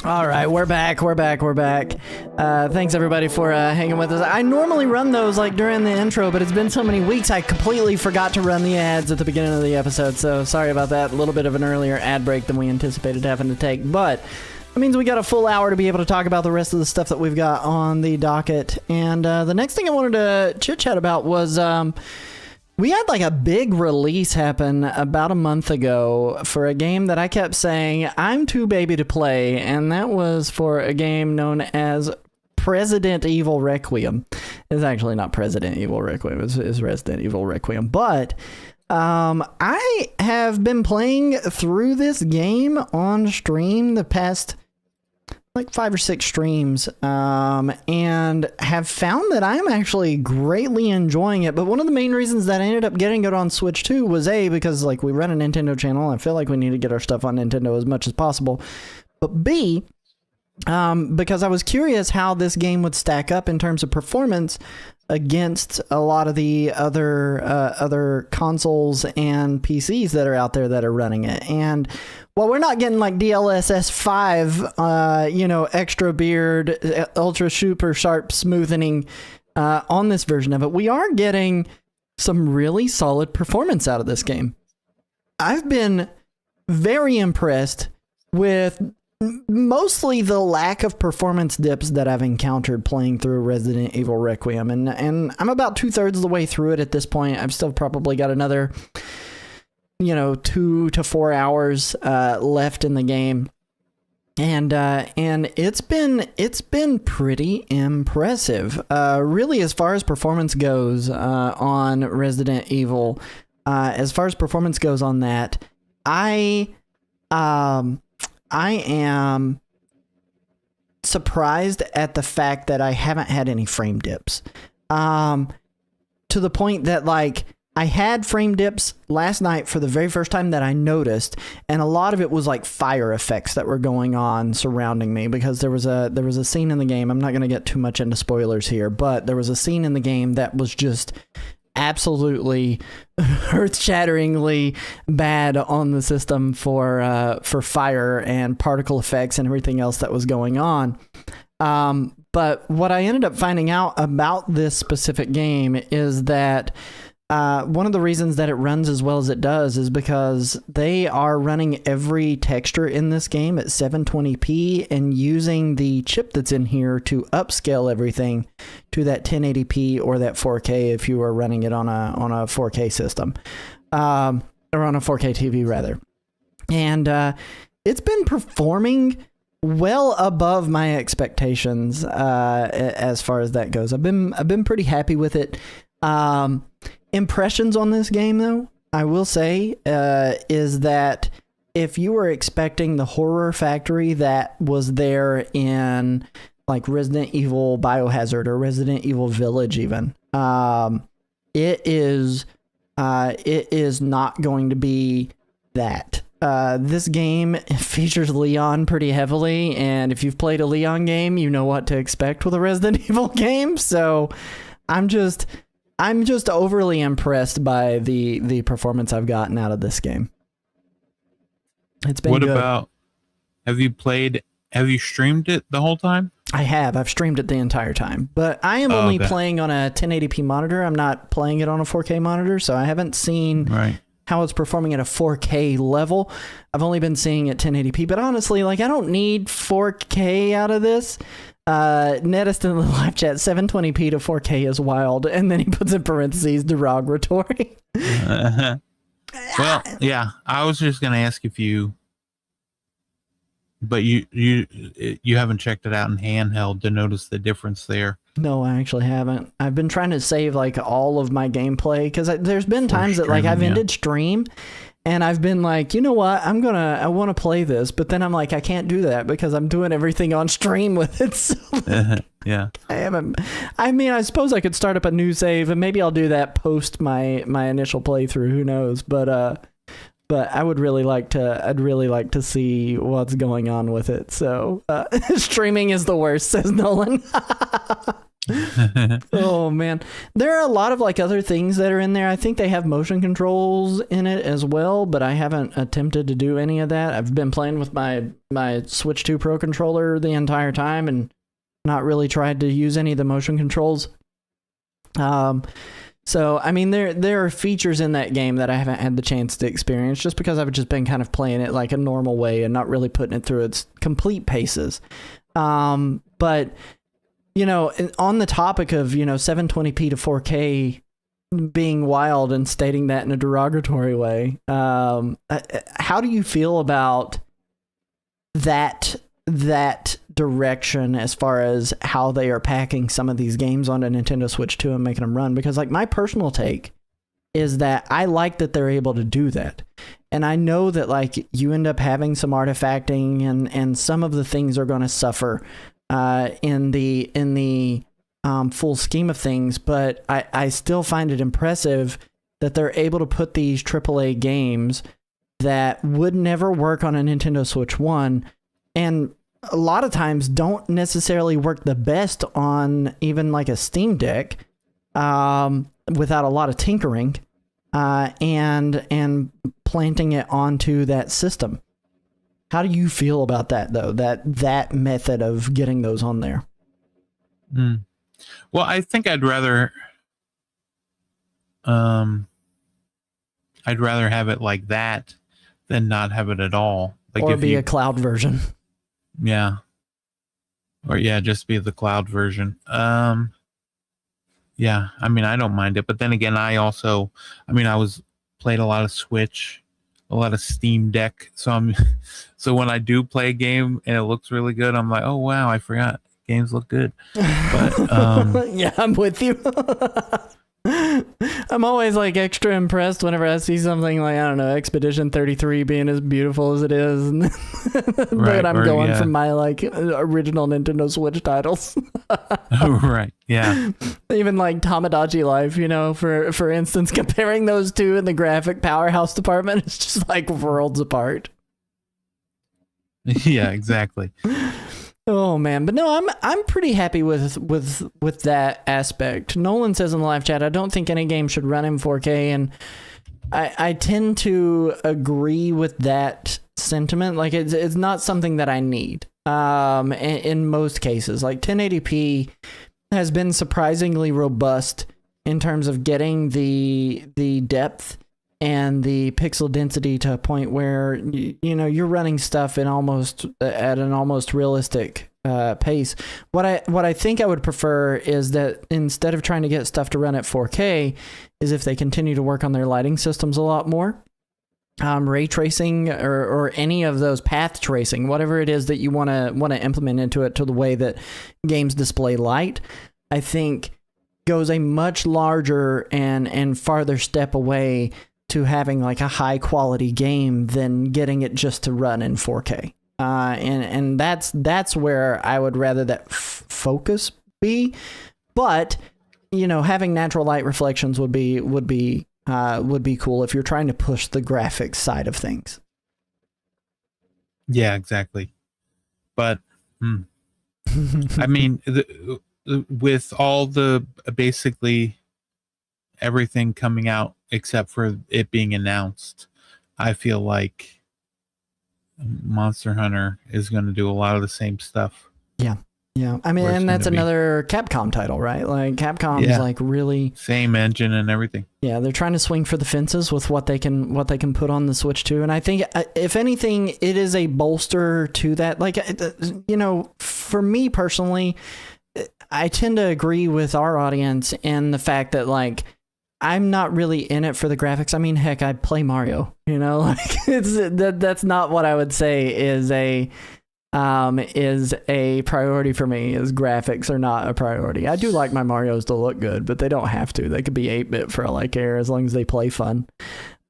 All right, we're back. Thanks everybody for hanging with us. I normally run those like during the intro, but it's been so many weeks I completely forgot to run the ads at the beginning of the episode. So sorry about that. A little bit of an earlier ad break than we anticipated having to take, but it means we got a full hour to be able to talk about the rest of the stuff that we've got on the docket. And the next thing I wanted to chit chat about was we had like a big release happen about a month ago for a game that I kept saying I'm too baby to play, and that was for a game known as Resident Evil Requiem. It's actually not Resident Evil Requiem, it's Resident Evil Requiem. But I have been playing through this game on stream the past like 5 or 6 streams, and have found that I'm actually greatly enjoying it. But one of the main reasons that I ended up getting it on Switch too was because like we run a Nintendo channel, I feel like we need to get our stuff on Nintendo as much as possible. But B, because I was curious how this game would stack up in terms of performance against a lot of the other consoles and PCs that are out there that are running it. And while we're not getting like DLSS 5, extra beard, ultra super sharp smoothing on this version of it, we are getting some really solid performance out of this game. I've been very impressed with mostly the lack of performance dips that I've encountered playing through Resident Evil Requiem, and I'm about 2/3 of the way through it at this point. I've still probably got another 2 to 4 hours left in the game, and it's been pretty impressive, really, as far as performance goes on Resident Evil. As far as performance goes on that, I am surprised at the fact that I haven't had any frame dips. To the point that like I had frame dips last night for the very first time that I noticed, and a lot of it was like fire effects that were going on surrounding me, because there was a scene in the game. I'm not going to get too much into spoilers here, but there was a scene in the game that was just absolutely earth-shatteringly bad on the system for fire and particle effects and everything else that was going on. But what I ended up finding out about this specific game is that one of the reasons that it runs as well as it does is because they are running every texture in this game at 720p and using the chip that's in here to upscale everything to that 1080p or that 4K if you are running it on a 4K system, or on a 4K TV rather. And it's been performing well above my expectations as far as that goes. I've been pretty happy with it. Impressions on this game, though, I will say, is that if you were expecting the horror factory that was there in like Resident Evil Biohazard or Resident Evil Village even, it is not going to be that. This game features Leon pretty heavily, and if you've played a Leon game, you know what to expect with a Resident Evil game. So I'm just overly impressed by the performance I've gotten out of this game. It's been good. Have you streamed it the whole time? I have. I've streamed it the entire time, but I am only playing on a 1080p monitor. I'm not playing it on a 4K monitor, so I haven't seen how it's performing at a 4K level. I've only been seeing it 1080p, but honestly, like I don't need 4K out of this. Nedist in the live chat, 720p to 4K is wild, and then he puts in parentheses derogatory. Well, yeah, I was just gonna ask if you, but you haven't checked it out in handheld to notice the difference there. No, I actually haven't. I've been trying to save like all of my gameplay because there's been times that like I've ended stream and I've been like, you know what, I want to play this, but then I'm like, I can't do that because I'm doing everything on stream with it. So yeah, I mean, I suppose I could start up a new save and maybe I'll do that post my initial playthrough. Who knows? But I would really like to see what's going on with it. So streaming is the worst, says Nolan. Oh man, there are a lot of like other things that are in there. I think they have motion controls in it as well, but I haven't attempted to do any of that. I've been playing with my Switch 2 Pro controller the entire time and not really tried to use any of the motion controls. So I mean, there are features in that game that I haven't had the chance to experience just because I've just been kind of playing it like a normal way and not really putting it through its complete paces. But you know, on the topic of, you know, 720p to 4K being wild and stating that in a derogatory way, how do you feel about that direction as far as how they are packing some of these games onto Nintendo Switch 2 and making them run? Because like my personal take is that I like that they're able to do that. And I know that like you end up having some artifacting and some of the things are going to suffer in the full scheme of things, but I still find it impressive that they're able to put these AAA games that would never work on a Nintendo Switch 1 and a lot of times don't necessarily work the best on even like a Steam Deck without a lot of tinkering and planting it onto that system. How do you feel about that, though? That method of getting those on there? Well, I think I'd rather have it like that than not have it at all. Like or be a cloud version. Yeah. Or yeah, just be the cloud version. Yeah, I mean, I don't mind it, but then again, I played a lot of Switch, a lot of Steam Deck. So when I do play a game and it looks really good, I'm like, oh wow, I forgot games look good. But yeah, I'm with you. I'm always like extra impressed whenever I see something like, I don't know, Expedition 33 being as beautiful as it is. But I'm going from my like original Nintendo Switch titles. Right. Yeah. Even like Tamagotchi Life, you know, for instance, comparing those two in the graphic powerhouse department, it's just like worlds apart. Yeah, exactly. Oh man, but no, I'm pretty happy with that aspect. Nolan says in the live chat, I don't think any game should run in 4K, and I tend to agree with that sentiment. Like it's not something that I need. In most cases, like 1080p has been surprisingly robust in terms of getting the depth and the pixel density to a point where you know you're running stuff at an almost realistic pace. What I think I would prefer is that instead of trying to get stuff to run at 4K, is if they continue to work on their lighting systems a lot more, ray tracing or any of those path tracing, whatever it is that you want to implement into it to the way that games display light, I think goes a much larger and farther step away to having like a high quality game than getting it just to run in 4K. And that's where I would rather that focus be. But, you know, having natural light reflections would be cool if you're trying to push the graphics side of things. Yeah, exactly. But I mean, with all the basically everything coming out except for it being announced, I feel like Monster Hunter is going to do a lot of the same stuff. Yeah. I mean, and that's another Capcom title, right? Like Capcom's like really same engine and everything. Yeah, they're trying to swing for the fences with what they can put on the Switch 2, and I think if anything, it is a bolster to that. Like, you know, for me personally, I tend to agree with our audience in the fact that like I'm not really in it for the graphics. I mean, heck, I play Mario, you know, like that's not what I would say is a priority for me. Is graphics are not a priority. I do like my Marios to look good, but they don't have to. They could be 8-bit for all I care as long as they play fun.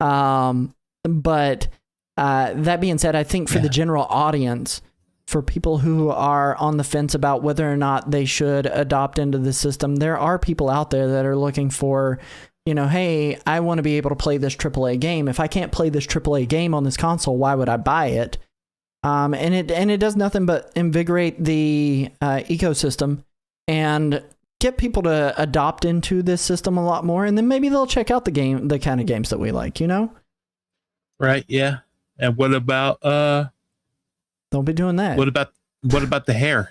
But that being said, I think for the general audience, for people who are on the fence about whether or not they should adopt into the system, there are people out there that are looking for, you know, hey, I want to be able to play this AAA game. If I can't play this AAA game on this console, why would I buy it? And it does nothing but invigorate the ecosystem and get people to adopt into this system a lot more, and then maybe they'll check out the kind of games that we like, you know? Right, yeah. And what about Don't be doing that. what about the hair?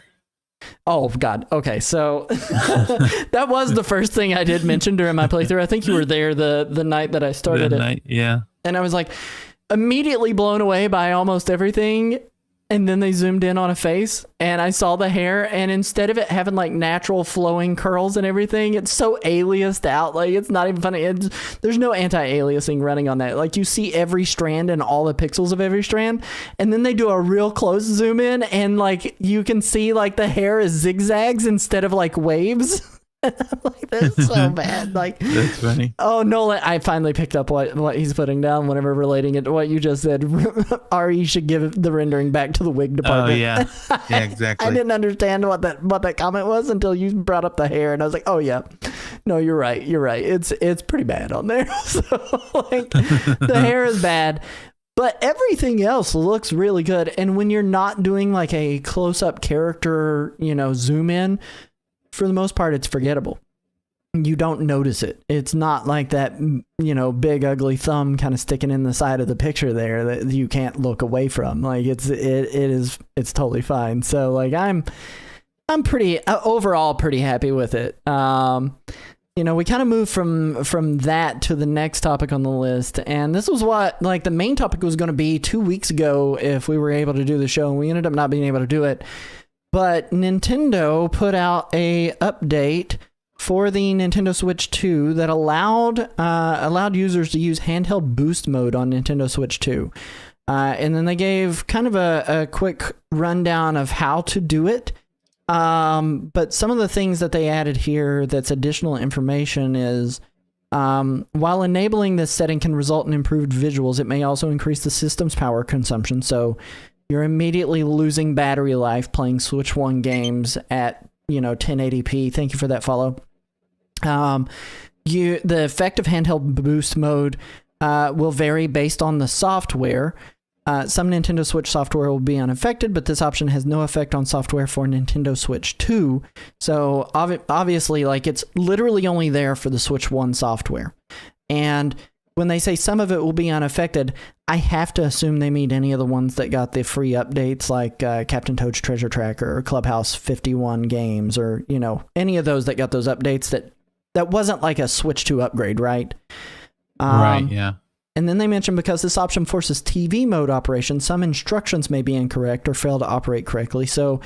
Oh God. Okay. So that was the first thing I did mention during my playthrough. I think you were there the night that I started it. Yeah. And I was like immediately blown away by almost everything. And then they zoomed in on a face and I saw the hair, and instead of it having like natural flowing curls and everything, it's so aliased out. Like, it's not even funny. There's no anti-aliasing running on that. Like, you see every strand and all the pixels of every strand. And then they do a real close zoom in and like you can see like the hair is zigzags instead of like waves. I'm like, that's so bad. Like, that's funny. Oh, Nolan, I finally picked up what he's putting down whenever relating it to what you just said. RE should give the rendering back to the wig department. Oh yeah, yeah, exactly. I didn't understand what that comment was until you brought up the hair, and I was like, oh yeah, no, you're right. It's pretty bad on there. So like, the hair is bad. But everything else looks really good. And when you're not doing like a close-up character, zoom in, for the most part, it's forgettable. You don't notice it. It's not like that, big ugly thumb kind of sticking in the side of the picture there that you can't look away from. Like, it's totally fine. So like, I'm pretty overall pretty happy with it. We kind of moved from that to the next topic on the list, and this was what like the main topic was going to be 2 weeks ago if we were able to do the show, and we ended up not being able to do it. But Nintendo put out a update for the Nintendo Switch 2 that allowed users to use handheld boost mode on Nintendo Switch 2. And then they gave kind of a quick rundown of how to do it. But some of the things that they added here that's additional information is, while enabling this setting can result in improved visuals, it may also increase the system's power consumption. So you're immediately losing battery life playing Switch 1 games at 1080p. Thank you for that follow. The effect of handheld boost mode will vary based on the software. Some Nintendo Switch software will be unaffected, but this option has no effect on software for Nintendo Switch 2. So obviously, like, it's literally only there for the Switch 1 software. And when they say some of it will be unaffected, I have to assume they mean any of the ones that got the free updates, like Captain Toad's Treasure Tracker or Clubhouse 51 games, or any of those that got those updates that wasn't like a Switch 2 upgrade, right? Right, yeah. And then they mentioned because this option forces TV mode operation, some instructions may be incorrect or fail to operate correctly. So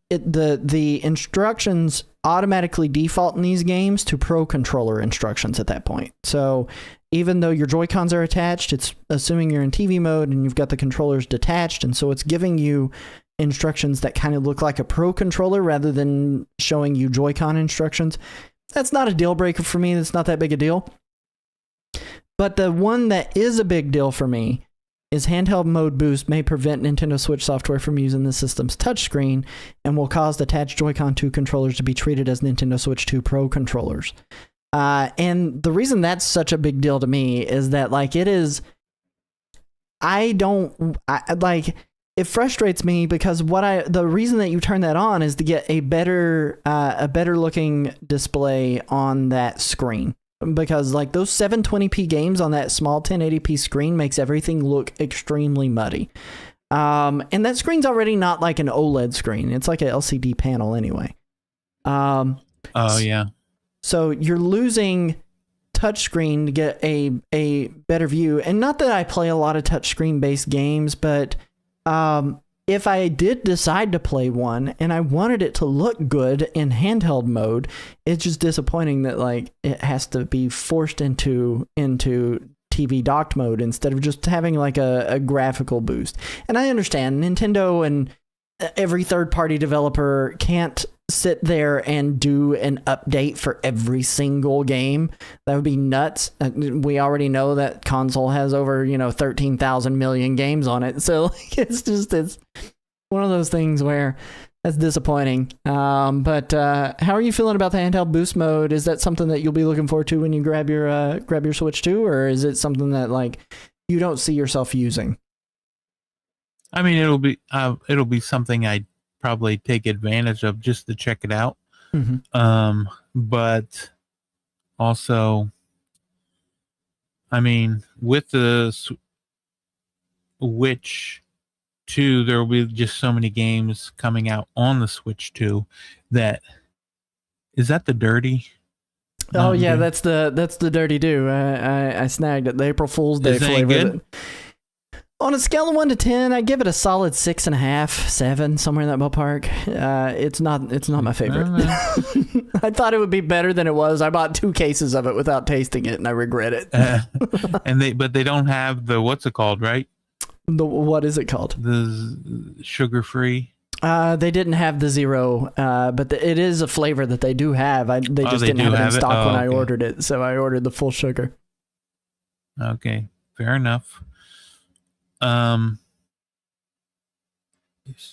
the instructions automatically default in these games to Pro Controller instructions at that point. So even though your Joy-Cons are attached, it's assuming you're in TV mode and you've got the controllers detached, and so it's giving you instructions that kind of look like a Pro Controller rather than showing you Joy-Con instructions. That's not a deal breaker for me. That's not that big a deal. But the one that is a big deal for me is handheld mode boost may prevent Nintendo Switch software from using the system's touchscreen and will cause the attached Joy-Con 2 controllers to be treated as Nintendo Switch 2 Pro controllers. And the reason that's such a big deal to me is that, like, it frustrates me because the reason that you turn that on is to get a better looking display on that screen. Because like those 720p games on that small 1080p screen makes everything look extremely muddy. And that screen's already not like an OLED screen. It's like an LCD panel anyway. Oh yeah. So you're losing touchscreen to get a better view. And not that I play a lot of touchscreen based games, but if I did decide to play one and I wanted it to look good in handheld mode, it's just disappointing that like it has to be forced into TV docked mode instead of just having like a graphical boost. And I understand Nintendo and every third-party developer can't sit there and do an update for every single game. That would be nuts. We already know that console has over 13,000 million games on it, so like, it's one of those things where that's disappointing. But how are you feeling about the handheld boost mode? Is that something that you'll be looking forward to when you grab your Switch 2, or is it something that like you don't see yourself using? I mean, it'll be something I'd probably take advantage of just to check it out. Mm-hmm. but also, I mean, with the Switch 2, there will be just so many games coming out on the Switch 2 that is that the dirty? Oh yeah, Dew? that's the Dirty Dew. I snagged it. The April Fool's Day Is it any flavor. good? On a scale of 1 to 10, I give it a solid 6.5, 7, somewhere in that ballpark. It's not my favorite. I thought it would be better than it was. I bought 2 cases of it without tasting it, and I regret it. But they don't have the what's it called, right? What is it called? The sugar-free. They didn't have the zero, but it is a flavor that they do have. They just didn't have it in stock when I ordered it, so I ordered the full sugar. Okay, fair enough.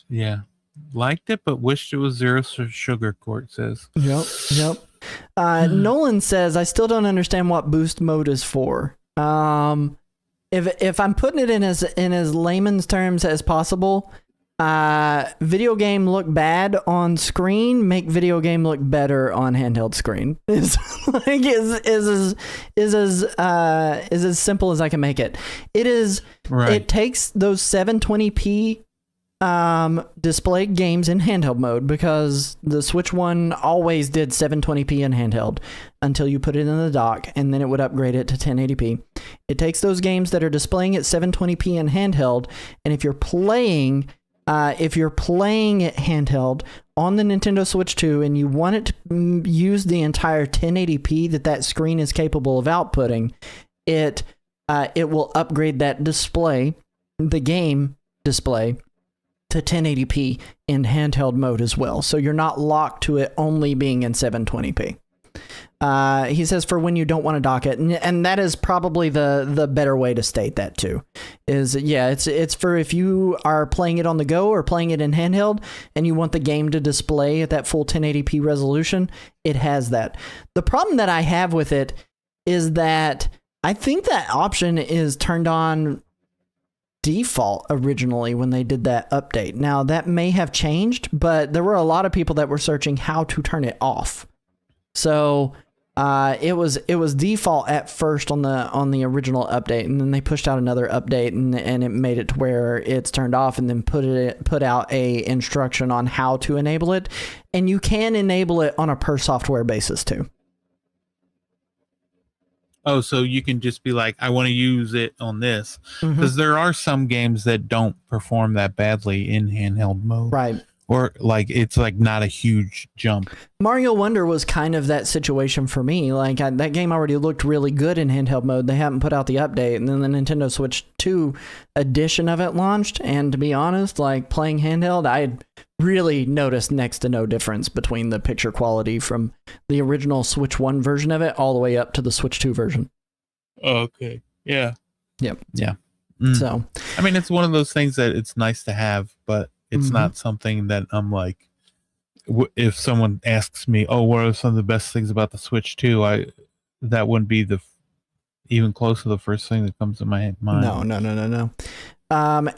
Yeah, liked it, but wished it was zero sugar. Court says. Yep. Nolan says, I still don't understand what boost mode is for. If I'm putting it in as layman's terms as possible, video game look bad on screen, make video game look better on handheld screen. Is as simple as I can make it. It is. Right. It takes those 720p displayed games in handheld mode, because the Switch One always did 720p in handheld until you put it in the dock, and then it would upgrade it to 1080p. It takes those games that are displaying at 720p in handheld, and if you're playing it handheld on the Nintendo Switch 2 and you want it to use the entire 1080p that screen is capable of outputting, it will upgrade that display, the game display, to 1080p in handheld mode as well. So you're not locked to it only being in 720p. He says for when you don't want to dock it, and that is probably the better way to state that too. It's for if you are playing it on the go or playing it in handheld and you want the game to display at that full 1080p resolution, it has that. The problem that I have with it is that I think that option is turned on default originally when they did that update. Now that may have changed, but there were a lot of people that were searching how to turn it off. So it was default at first on the original update, and then they pushed out another update and it made it to where it's turned off, and then put out a instruction on how to enable it, and you can enable it on a per software basis too. Oh, so you can just be like, I want to use it on this, because there are some games that don't perform that badly in handheld mode, right? Or like it's like not a huge jump. Mario Wonder was kind of that situation for me. Like that game already looked really good in handheld mode. They haven't put out the update, and then the Nintendo Switch 2 edition of it launched. And to be honest, like playing handheld, I really noticed next to no difference between the picture quality from the original Switch 1 version of it all the way up to the Switch 2 version. Okay. Yeah. Yep. Yeah. So, I mean, it's one of those things that it's nice to have, but it's not something that I'm like, if someone asks me, oh, what are some of the best things about the Switch 2? That wouldn't be even close to the first thing that comes to my mind. No.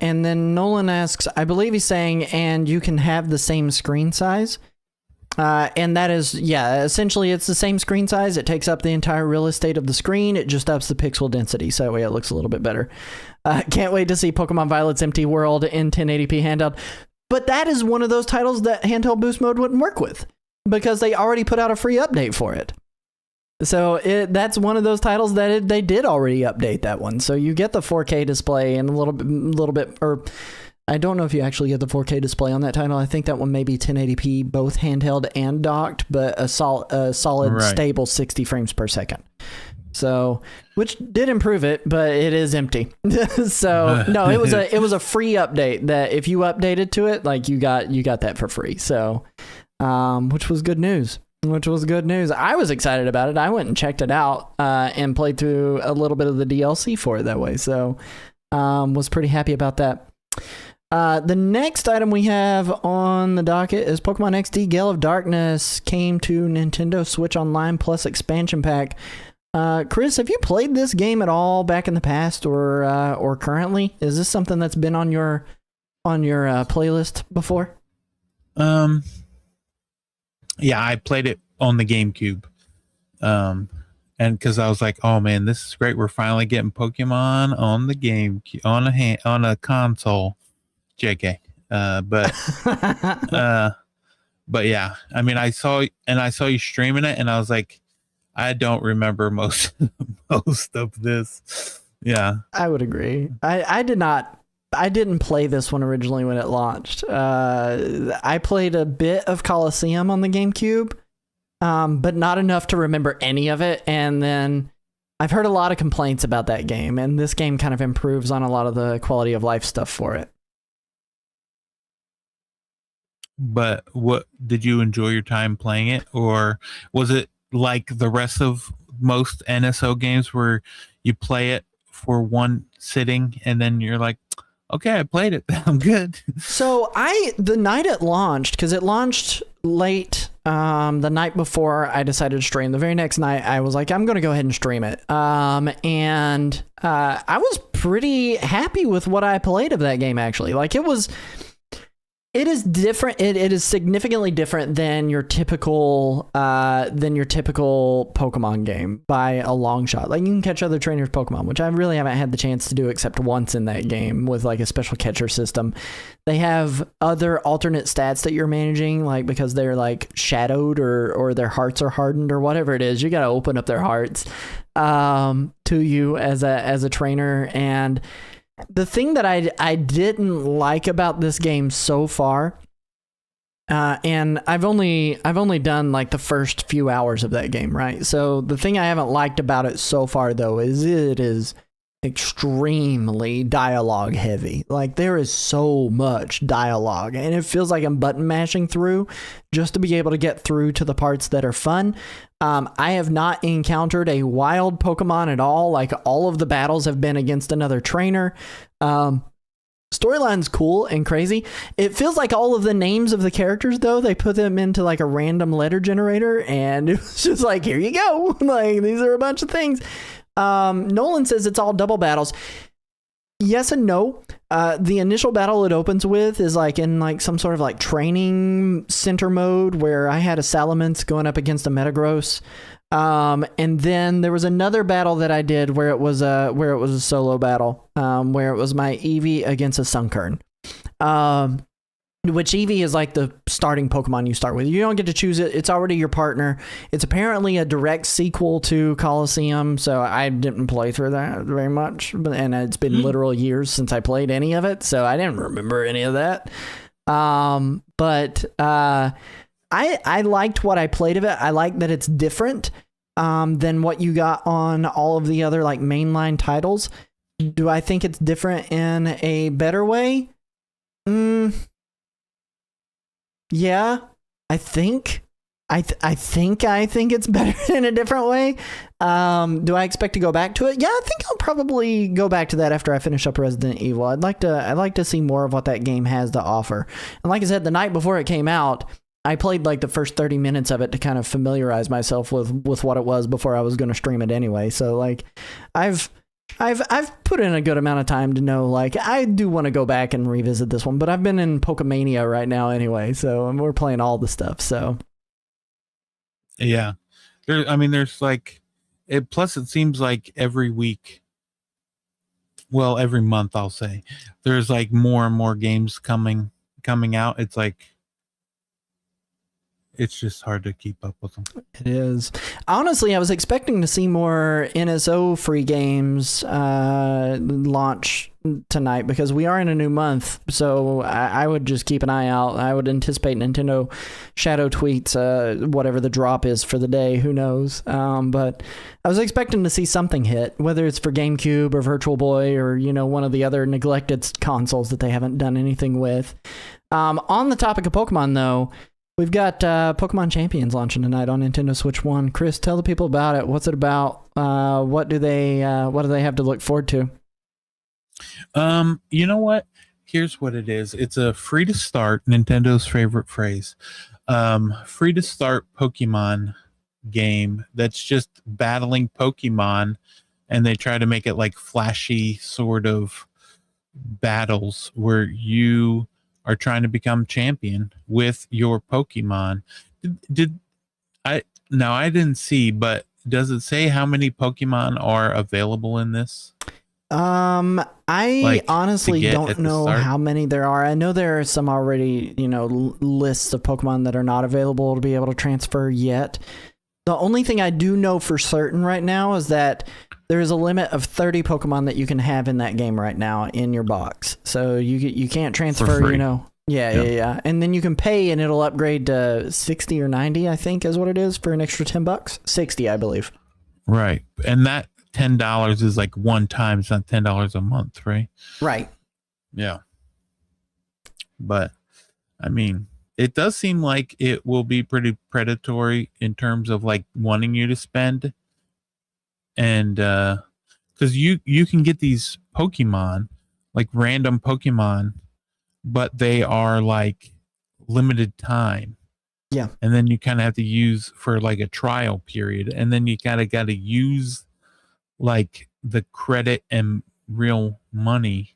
And then Nolan asks, I believe he's saying, and you can have the same screen size. And that is, essentially it's the same screen size. It takes up the entire real estate of the screen. It just ups the pixel density, so that way it looks a little bit better. Can't wait to see Pokemon Violet's Empty World in 1080p handheld. But that is one of those titles that handheld boost mode wouldn't work with, because they already put out a free update for it. So that's one of those titles that they did already update that one. So you get the 4K display and a little bit, or I don't know if you actually get the 4K display on that title. I think that one may be 1080p, both handheld and docked, but a solid stable 60 frames per second. So, which did improve it, but it is empty. So no, it was a free update that if you updated to it, like you got that for free. So, which was good news. I was excited about it. I went and checked it out and played through a little bit of the DLC for it that way. So, was pretty happy about that. The next item we have on the docket is Pokemon XD Gale of Darkness came to Nintendo Switch Online Plus expansion pack. Chris, have you played this game at all back in the past or currently? Is this something that's been on your playlist before? Yeah, I played it on the GameCube. And because I was like, oh man, this is great. We're finally getting Pokemon on the GameCube on a console. JK. But yeah, I mean, I saw you streaming it, and I was like, I don't remember most of this. Yeah, I would agree. I didn't play this one originally when it launched. I played a bit of Coliseum on the GameCube, but not enough to remember any of it. And then I've heard a lot of complaints about that game, and this game kind of improves on a lot of the quality of life stuff for it. but what did you enjoy your time playing it, or was it like the rest of most NSO games where you play it for one sitting and then you're like, okay, I played it, I'm good? So the night it launched, because it launched late, the night before I decided to stream, the very next night I was like, I'm going to go ahead and stream it. And I was pretty happy with what I played of that game, actually. Like, it is different. It is significantly different than your typical Pokemon game by a long shot. Like, you can catch other trainers' Pokemon, which I really haven't had the chance to do except once in that game with like a special catcher system. They have other alternate stats that you're managing, like because they're like shadowed or their hearts are hardened or whatever it is. You got to open up their hearts to you as a trainer. And the thing that I didn't like about this game so far, and I've only done like the first few hours of that game, right? So the thing I haven't liked about it so far, though, is it is extremely dialogue heavy. Like, there is so much dialogue, and it feels like I'm button mashing through just to be able to get through to the parts that are fun. I have not encountered a wild Pokemon at all. Like, all of the battles have been against another trainer. Storyline's cool and crazy. It feels like all of the names of the characters, though, they put them into like a random letter generator, and it was just like, here you go. Like, these are a bunch of things. Nolan says it's all double battles. Yes and no. The initial battle it opens with is like in like some sort of like training center mode where I had a Salamence going up against a Metagross. And then there was another battle that I did where it was a solo battle, where it was my Eevee against a Sunkern. Which Eevee is like the starting Pokemon you start with. You don't get to choose it. It's already your partner. It's apparently a direct sequel to Coliseum, so I didn't play through that very much. And it's been literal years since I played any of it, so I didn't remember any of that. But I liked what I played of it. I like that it's different than what you got on all of the other like mainline titles. Do I think it's different in a better way? Yeah, I think it's better in a different way. Do I expect to go back to it? Yeah, I think I'll probably go back to that after I finish up Resident Evil. I'd like to see more of what that game has to offer. And like I said, the night before it came out, I played like the first 30 minutes of it to kind of familiarize myself with what it was before I was going to stream it anyway. So like, I've put in a good amount of time to know, like, I do want to go back and revisit this one, but I've been in Pokemania right now anyway, so we're playing all the stuff, so. Yeah. There's like, plus it seems like every week, well, every month, I'll say, there's like more and more games coming out. It's like, it's just hard to keep up with them. It is. Honestly, I was expecting to see more NSO free games launch tonight because we are in a new month. So I would just keep an eye out. I would anticipate Nintendo shadow tweets whatever the drop is for the day. Who knows? But I was expecting to see something hit, whether it's for GameCube or Virtual Boy or, you know, one of the other neglected consoles that they haven't done anything with. On the topic of Pokemon, though, we've got Pokemon Champions launching tonight on Nintendo Switch 1. Chris, tell the people about it. What's it about? What do they have to look forward to? You know what? Here's what it is. It's a free to start, Nintendo's favorite phrase. Free to start Pokemon game that's just battling Pokemon, and they try to make it like flashy sort of battles where you are trying to become champion with your Pokemon. Did I didn't see, but does it say how many Pokemon are available in this? I Like, to honestly get don't at the know start? how many there are. I know there are some already, lists of Pokemon that are not available to be able to transfer yet. The only thing I do know for certain right now is that there is a limit of 30 Pokemon that you can have in that game right now in your box. So you can't transfer, free. Yeah. And then you can pay and it'll upgrade to 60 or 90, I think is what it is for an extra $10. 60, I believe. Right. And that $10 is like one time, it's not $10 a month, right? Right. Yeah. But I mean, it does seem like it will be pretty predatory in terms of like wanting you to spend. And because you can get these Pokemon, like random Pokemon, but they are like limited time. Yeah. And then you kind of have to use for like a trial period, and then you kind of got to use like the credit and real money.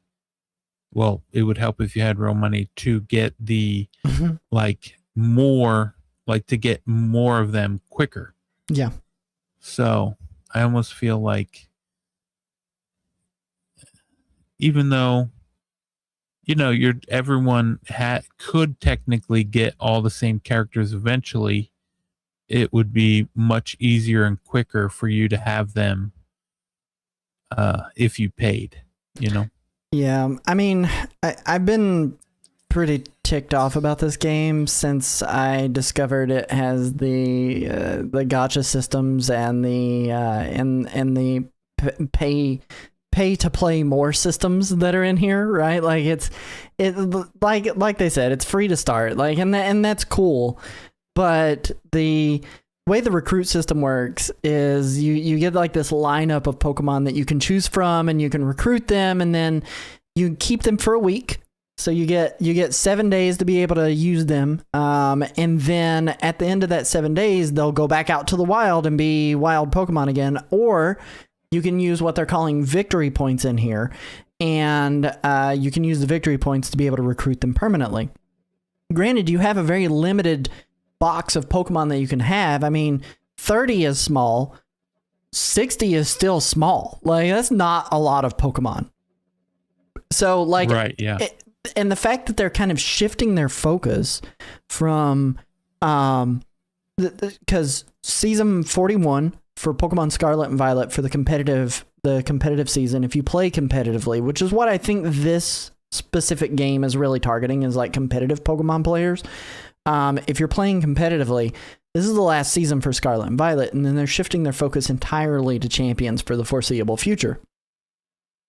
Well, it would help if you had real money to get the like more, like to get more of them quicker. Yeah. So I almost feel like, even though everyone could technically get all the same characters eventually, it would be much easier and quicker for you to have them if you paid, Yeah, I mean, I've been pretty ticked off about this game since I discovered it has the gacha systems and the and the pay to play more systems that are in here, right? Like it like they said, it's free to start, like, and that's cool, but the way the recruit system works is you get like this lineup of Pokemon that you can choose from, and you can recruit them, and then you keep them for a week. So you get 7 days to be able to use them, and then at the end of that 7 days, they'll go back out to the wild and be wild Pokemon again, or you can use what they're calling victory points in here, and you can use the victory points to be able to recruit them permanently. Granted, you have a very limited box of Pokemon that you can have. I mean, 30 is small, 60 is still small. Like, that's not a lot of Pokemon. So, like, right, yeah. And the fact that they're kind of shifting their focus from, because season 41 for Pokemon Scarlet and Violet for the competitive season, if you play competitively, which is what I think this specific game is really targeting, is like competitive Pokemon players. If you're playing competitively, this is the last season for Scarlet and Violet, and then they're shifting their focus entirely to champions for the foreseeable future.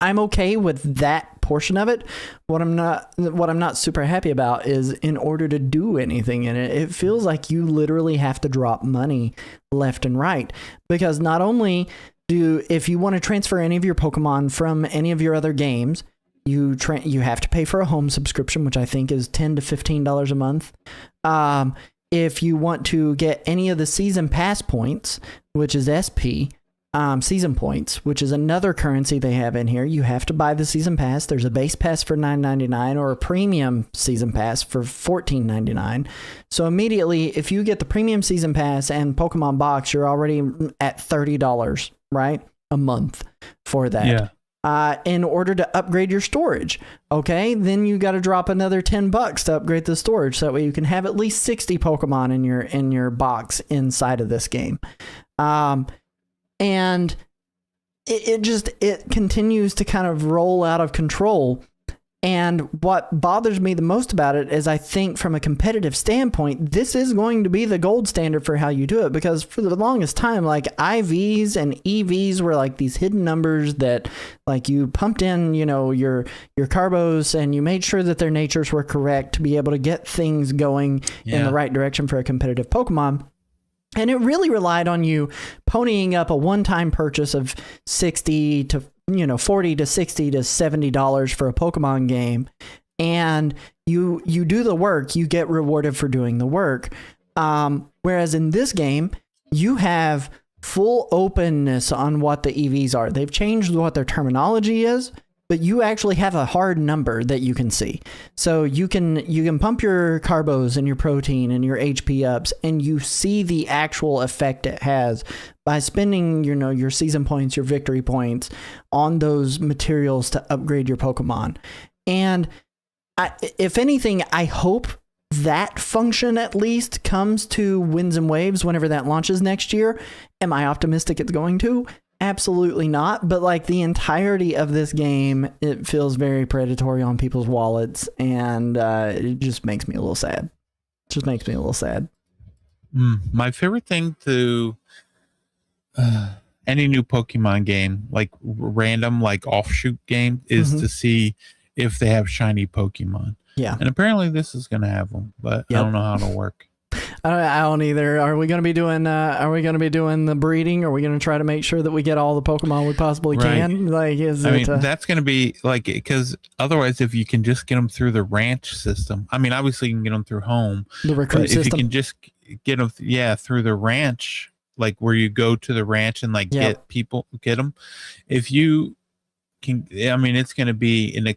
I'm okay with that portion of it. What I'm not super happy about is, in order to do anything in it, it feels like you literally have to drop money left and right, because not only if you want to transfer any of your Pokemon from any of your other games, you have to pay for a home subscription, which I think is $10 to $15 a month. If you want to get any of the season pass points, which is SP, season points, which is another currency they have in here, you have to buy the season pass. There's a base pass for $9.99 or a premium season pass for $14.99. So immediately, if you get the premium season pass and Pokemon box, you're already at $30, right? A month for that. Yeah. In order to upgrade your storage. Okay, then you got to drop another $10 to upgrade the storage, so that way you can have at least 60 Pokemon in your box inside of this game. And it continues to kind of roll out of control. And what bothers me the most about it is, I think from a competitive standpoint, this is going to be the gold standard for how you do it, because for the longest time, like, IVs and EVs were like these hidden numbers that, like, you pumped in, your carbos, and you made sure that their natures were correct to be able to get things going in the right direction for a competitive Pokemon. And it really relied on you ponying up a one-time purchase of $60 to $40 to $60 to $70 for a Pokemon game, and you do the work, you get rewarded for doing the work. Whereas in this game, you have full openness on what the EVs are. They've changed what their terminology is. but you actually have a hard number that you can see. So you can pump your carbos and your protein and your HP ups, and you see the actual effect it has by spending, your season points, your victory points on those materials to upgrade your Pokemon. And if anything, I hope that function at least comes to Winds and Waves whenever that launches next year. Am I optimistic it's going to? Absolutely not. But like the entirety of this game, it feels very predatory on people's wallets, and it just makes me a little sad. My favorite thing to any new Pokemon game, like random, like offshoot game, is to see if they have shiny Pokemon. Yeah. And apparently this is going to have them, but I don't know how it'll work. I don't either. Are we going to be doing the breeding? Are we going to try to make sure that we get all the Pokemon we possibly can? Like, that's going to be like, because otherwise, if you can just get them through the ranch system, obviously you can get them through home, the recruit system. If you can just get them, through the ranch, like where you go to the ranch and like get them. If you can, it's going to be an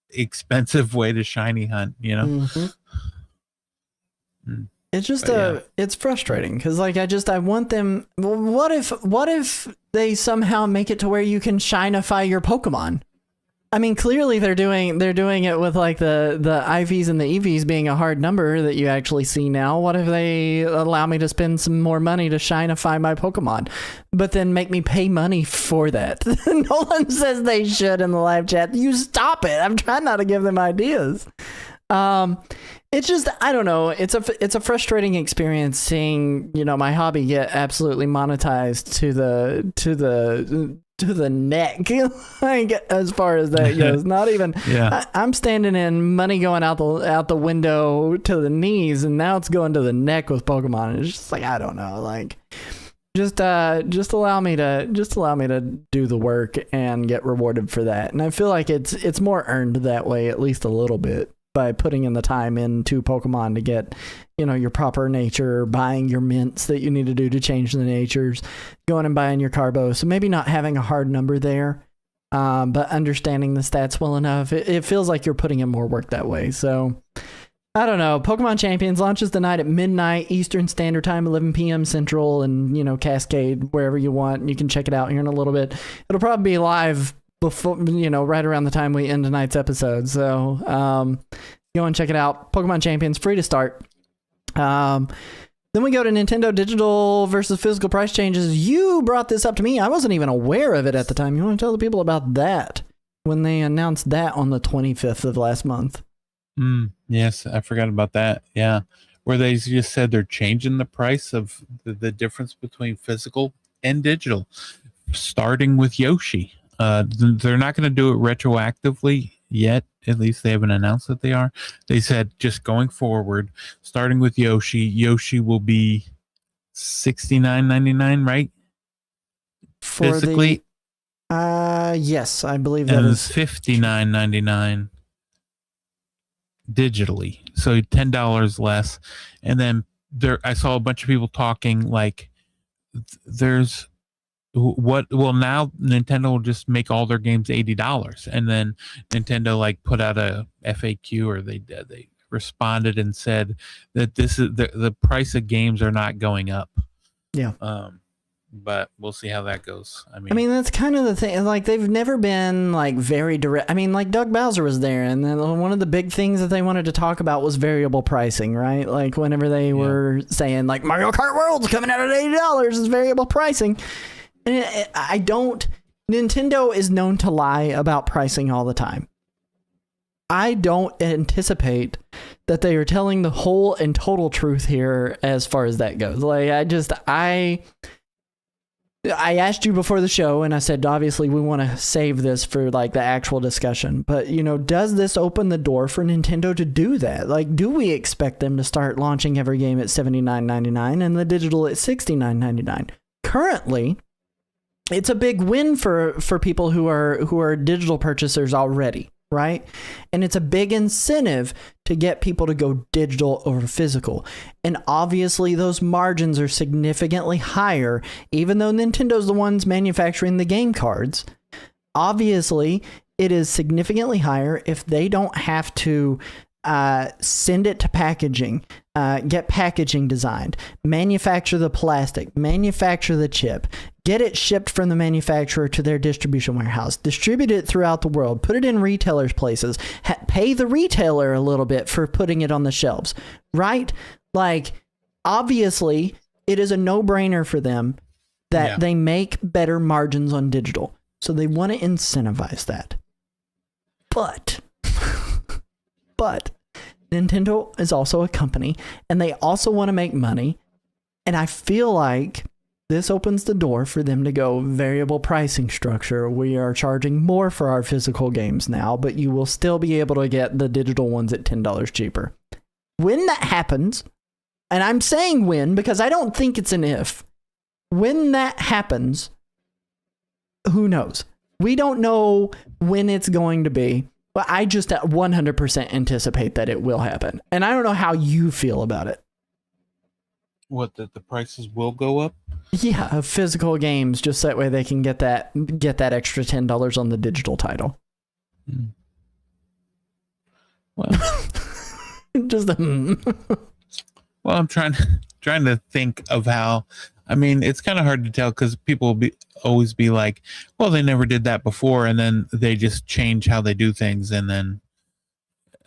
expensive way to shiny hunt, It's just it's frustrating because like I want them. What if they somehow make it to where you can shinify your Pokemon? Clearly they're doing it with like the IVs and the EVs being a hard number that you actually see now. What if they allow me to spend some more money to shinify my Pokemon, but then make me pay money for that? Nolan says they should in the live chat. You stop it. I'm trying not to give them ideas. It's just, I don't know. It's a frustrating experience seeing, my hobby get absolutely monetized to the neck, like as far as that goes. Not even. I'm standing in money going out the window to the knees, and now it's going to the neck with Pokemon. It's just like, I don't know, like. Just allow me to do the work and get rewarded for that. And I feel like it's more earned that way, at least a little bit, by putting in the time into Pokemon to get, your proper nature, buying your mints that you need to do to change the natures, going and buying your carbo. So maybe not having a hard number there, but understanding the stats well enough. It feels like you're putting in more work that way. So I don't know. Pokemon Champions launches tonight at midnight Eastern Standard Time, 11 p.m. Central, and, Cascade, wherever you want. You can check it out here in a little bit. It'll probably be live before, right around the time we end tonight's episode. So go and check it out. Pokemon Champions, free to start. Then we go to Nintendo digital versus physical price changes. You brought this up to me. I wasn't even aware of it at the time. You want to tell the people about that when they announced that on the 25th of last month? Yes, I forgot about that. Yeah. Where they just said they're changing the price of the difference between physical and digital, starting with Yoshi. They're not going to do it retroactively yet. At least they haven't announced that they are. They said just going forward, starting with Yoshi will be $69.99, right? Physically? Yes, I believe that is $59.99 digitally. So $10 less. And then I saw a bunch of people talking like now Nintendo will just make all their games $80, and then Nintendo like put out a FAQ, or they responded and said that this is the price of games are not going up. But we'll see how that goes. I mean that's kind of the thing. Like, they've never been like very direct. Like Doug Bowser was there, and then one of the big things that they wanted to talk about was variable pricing, right? Like whenever they were saying like Mario Kart World's coming out at $80 is variable pricing. And Nintendo is known to lie about pricing all the time. I don't anticipate that they are telling the whole and total truth here as far as that goes. Like, I asked you before the show, and I said, obviously, we want to save this for like the actual discussion. But, does this open the door for Nintendo to do that? Like, do we expect them to start launching every game at $79.99 and the digital at $69.99? Currently, it's a big win for people who are digital purchasers already, right? And it's a big incentive to get people to go digital over physical. And obviously those margins are significantly higher, even though Nintendo's the ones manufacturing the game cards. Obviously, it is significantly higher if they don't have to send it to packaging, get packaging designed, manufacture the plastic, manufacture the chip, get it shipped from the manufacturer to their distribution warehouse, distribute it throughout the world, put it in retailers' places, pay the retailer a little bit for putting it on the shelves, right? Like, obviously, it is a no-brainer for them that they make better margins on digital. So they want to incentivize that. But Nintendo is also a company, and they also want to make money. And I feel like this opens the door for them to go variable pricing structure. We are charging more for our physical games now, but you will still be able to get the digital ones at $10 cheaper. When that happens, and I'm saying when because I don't think it's an if. When that happens, who knows? We don't know when it's going to be. But I just 100% anticipate that it will happen. And I don't know how you feel about it. What, that the prices will go up? Yeah, of physical games, just that way they can get that extra $10 on the digital title. Well, just well, I'm trying to think of how. I mean, it's kind of hard to tell because people will always be like, well, they never did that before. And then they just change how they do things. And then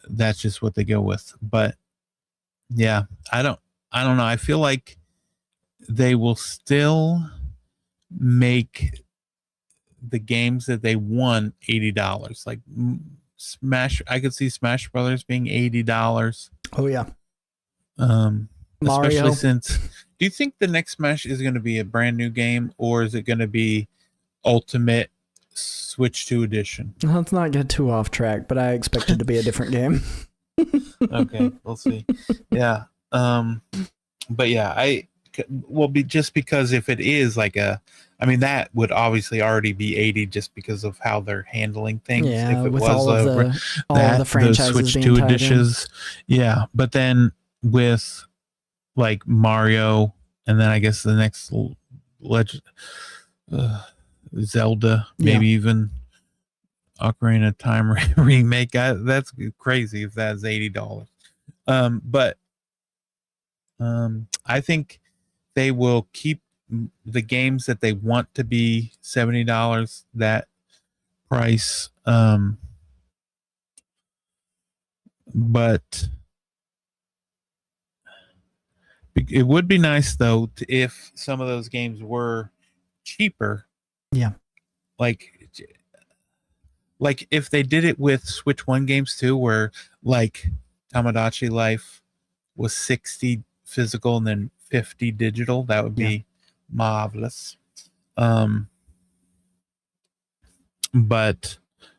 that's just what they go with. But yeah, I don't know. I feel like they will still make the games that they want $80. Like Smash, I could see Smash Brothers being $80. Oh yeah. Mario. Especially since, do you think the next Smash is going to be a brand new game, or is it going to be Ultimate Switch 2 Edition? Let's not get too off track, but I expect it to be a different game. Okay, we'll see. Yeah. But yeah, just because if it is like that would obviously already be 80 just because of how they're handling things. Yeah, if it with was all of the franchises Switch being 2 tied in. editions. Yeah, but then with like Mario, and then I guess the next Zelda, maybe even Ocarina of Time remake. That's crazy if that's $80. But I think they will keep the games that they want to be $70, that price. But it would be nice though if some of those games were cheaper. Yeah. Like if they did it with Switch 1 games too, where like Tamagotchi Life was 60 physical and then 50 digital, that would be marvelous. But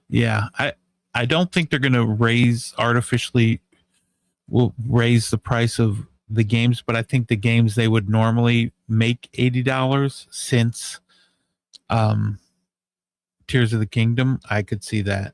yeah, I don't think they're going to raise the price of the games, but I think the games they would normally make $80 since Tears of the Kingdom, I could see that.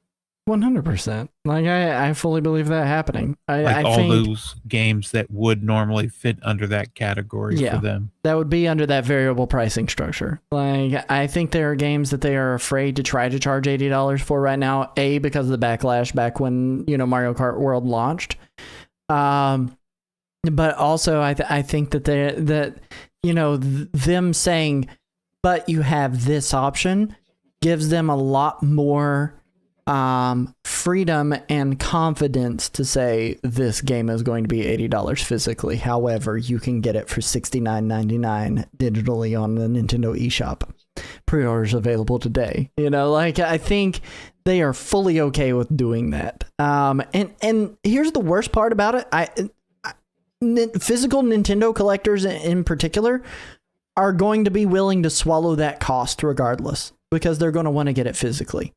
100%. Like I fully believe that happening. I think think those games that would normally fit under that category for them. That would be under that variable pricing structure. Like I think there are games that they are afraid to try to charge $80 for right now. A, because of the backlash back when Mario Kart World launched. But also I think that them saying, but you have this option, gives them a lot more freedom and confidence to say this game is going to be $80 physically. However, you can get it for $69.99 digitally on the Nintendo eShop. Pre-orders available today. I think they are fully okay with doing that. And here's the worst part about it. Physical Nintendo collectors in particular are going to be willing to swallow that cost regardless, because they're going to want to get it physically.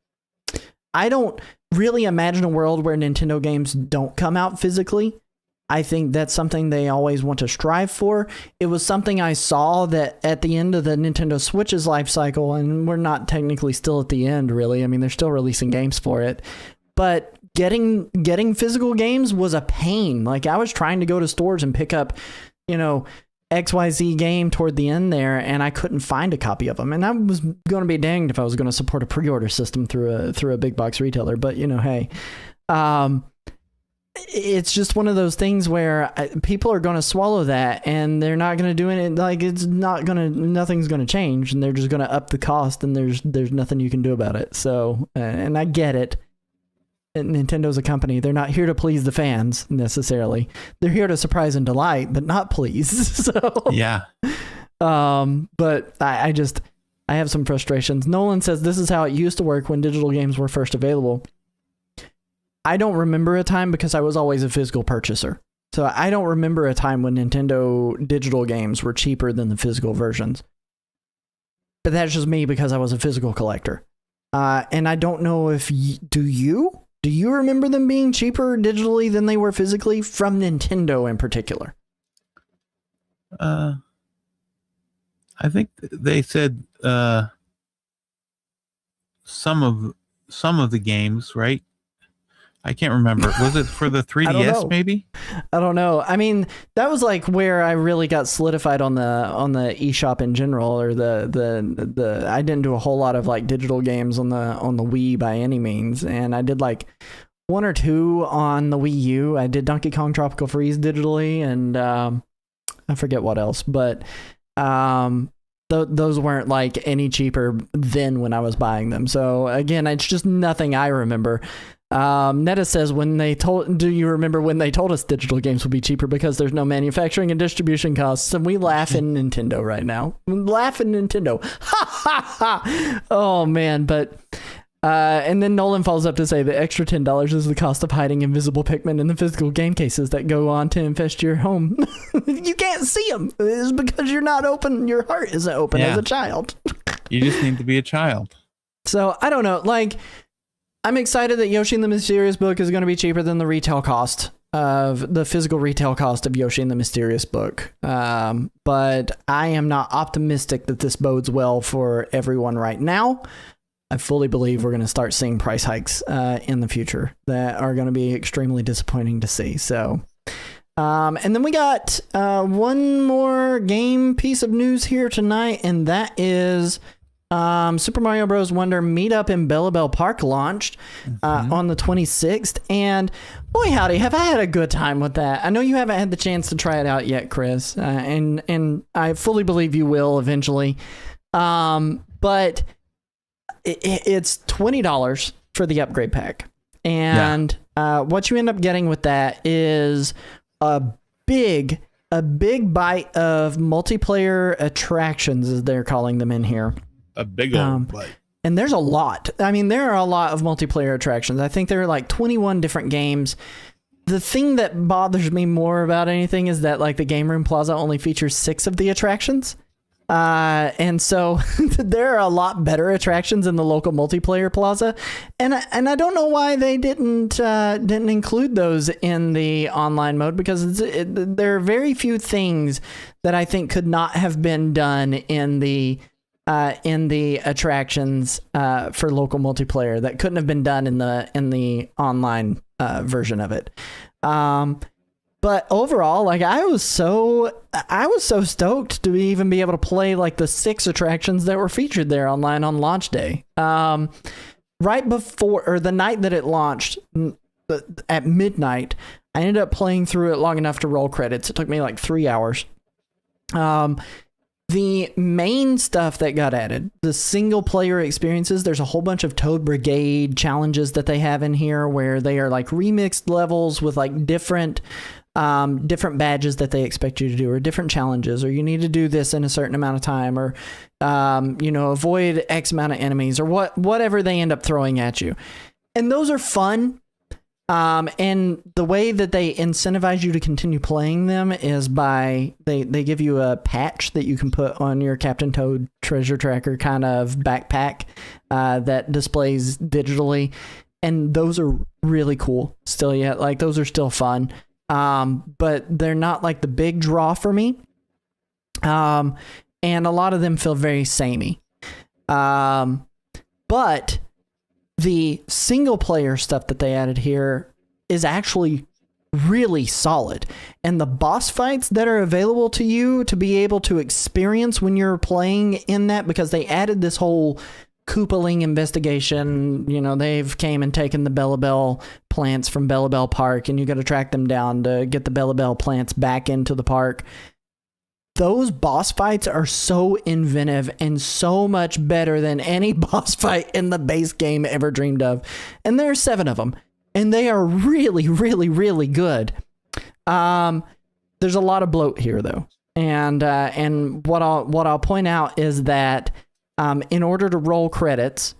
I don't really imagine a world where Nintendo games don't come out physically. I think that's something they always want to strive for. It was something I saw that at the end of the Nintendo Switch's life cycle, and we're not technically still at the end, really. I mean, they're still releasing games for it. But getting physical games was a pain. Like, I was trying to go to stores and pick up, XYZ game toward the end there, and I couldn't find a copy of them. And I was going to be danged if I was going to support a pre-order system through a big box retailer. But hey, it's just one of those things where people are going to swallow that, and they're not going to do it. Like, nothing's going to change, and they're just going to up the cost, and there's nothing you can do about it. So, and I get it. Nintendo's a company. They're not here to please the fans necessarily. They're here to surprise and delight, but not please. So yeah. But I have some frustrations. Nolan says this is how it used to work when digital games were first available. I don't remember a time because I was always a physical purchaser. So I don't remember a time when Nintendo digital games were cheaper than the physical versions. But that's just me because I was a physical collector. And I don't know if do you remember them being cheaper digitally than they were physically from Nintendo in particular? I think they said some of the games, right? I can't remember. Was it for the 3DS maybe? I don't know. I mean, that was like where I really got solidified on the eShop in general, or the I didn't do a whole lot of like digital games on the Wii by any means, and I did like one or two on the Wii U. I did Donkey Kong Tropical Freeze digitally, and I forget what else, but those weren't like any cheaper than when I was buying them. So again, it's just nothing I remember. Netta says, do you remember when they told us digital games would be cheaper because there's no manufacturing and distribution costs? And we laugh in Nintendo right now. Laugh in Nintendo. Ha ha ha. Oh man. But, and then Nolan follows up to say the extra $10 is the cost of hiding invisible Pikmin in the physical game cases that go on to infest your home. You can't see them. It's because you're not open. Your heart isn't open as a child. You just need to be a child. So I don't know. Like, I'm excited that Yoshi and the Mysterious Book is going to be cheaper than the retail cost of the physical retail cost of Yoshi and the Mysterious Book. But I am not optimistic that this bodes well for everyone right now. I fully believe we're going to start seeing price hikes in the future that are going to be extremely disappointing to see. So, and then we got one more game piece of news here tonight, and that is Super Mario Bros. Wonder Meetup in Bella Bell Park launched on the 26th, and boy howdy, have I had a good time with that. I know you haven't had the chance to try it out yet, Chris, and I fully believe you will eventually. But it's $20 for the upgrade pack, and what you end up getting with that is a big bite of multiplayer attractions, as they're calling them in here. A big old bite. And there's a lot. I mean, there are a lot of multiplayer attractions. I think there are like 21 different games. The thing that bothers me more about anything is that like the Game Room Plaza only features 6 of the attractions. And so there are a lot better attractions in the local multiplayer plaza. And I don't know why they didn't include those in the online mode, because there are very few things that I think could not have been done in the attractions for local multiplayer that couldn't have been done in the online version of it. But overall, like I was so stoked to even be able to play like the 6 attractions that were featured there online on launch day. Right before, or the night that it launched at midnight, I ended up playing through it long enough to roll credits. It took me like 3 hours. The main stuff that got added, the single player experiences, there's a whole bunch of Toad Brigade challenges that they have in here where they are like remixed levels with like different badges that they expect you to do, or different challenges, or you need to do this in a certain amount of time, or avoid X amount of enemies, or whatever they end up throwing at you. And those are fun. And the way that they incentivize you to continue playing them is by they give you a patch that you can put on your Captain Toad treasure tracker kind of backpack that displays digitally, and those are really cool still yet. Like those are still fun, but they're not like the big draw for me. And a lot of them feel very samey. But the single player stuff that they added here is actually really solid. And the boss fights that are available to you to be able to experience when you're playing in that, because they added this whole Koopaling investigation. You know, they've came and taken the Bellabelle plants from Bellabelle Park, and you got to track them down to get the Bellabelle plants back into the park. Those boss fights are so inventive and so much better than any boss fight in the base game ever dreamed of. And there are 7 of them. And they are really, really, really good. There's a lot of bloat here, though, and what I'll point out is that in order to roll credits,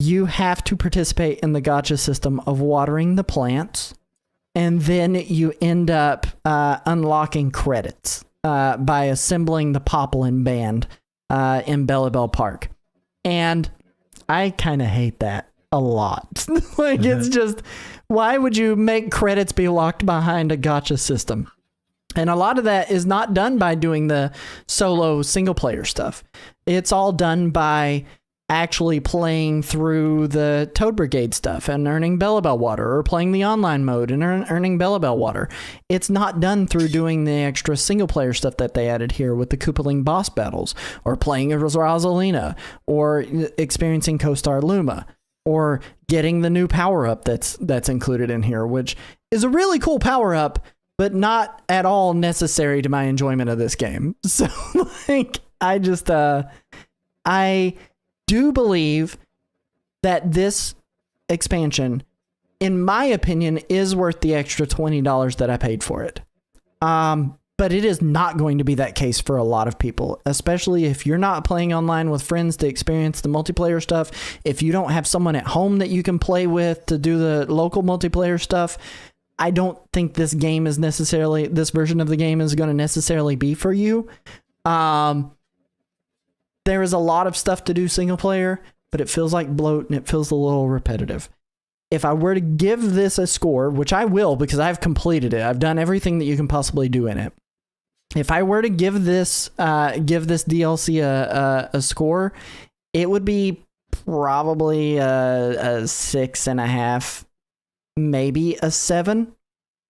you have to participate in the gacha system of watering the plants, and then you end up unlocking credits by assembling the Poplin Band in Bellabelle Park, and I kind of hate that a lot. Like, it's just, why would you make credits be locked behind a gacha system? And a lot of that is not done by doing the solo single player stuff. It's all done by actually playing through the Toad Brigade stuff and earning Bellabelle water, or playing the online mode and earning Bellabelle water. It's not done through doing the extra single player stuff that they added here with the Koopaling boss battles, or playing as Rosalina, or experiencing Co-Star Luma, or getting the new power-up that's included in here, which is a really cool power-up, but not at all necessary to my enjoyment of this game. So, like, I just, I do believe that this expansion, in my opinion, is worth the extra $20 that I paid for it. But it is not going to be that case for a lot of people, especially if you're not playing online with friends to experience the multiplayer stuff. If you don't have someone at home that you can play with to do the local multiplayer stuff, I don't think this version of the game is going to necessarily be for you. There is a lot of stuff to do single player, but it feels like bloat and it feels a little repetitive. If I were to give this a score, which I will because I've completed it, I've done everything that you can possibly do in it. If I were to give this DLC a score, it would be probably a 6.5, maybe a 7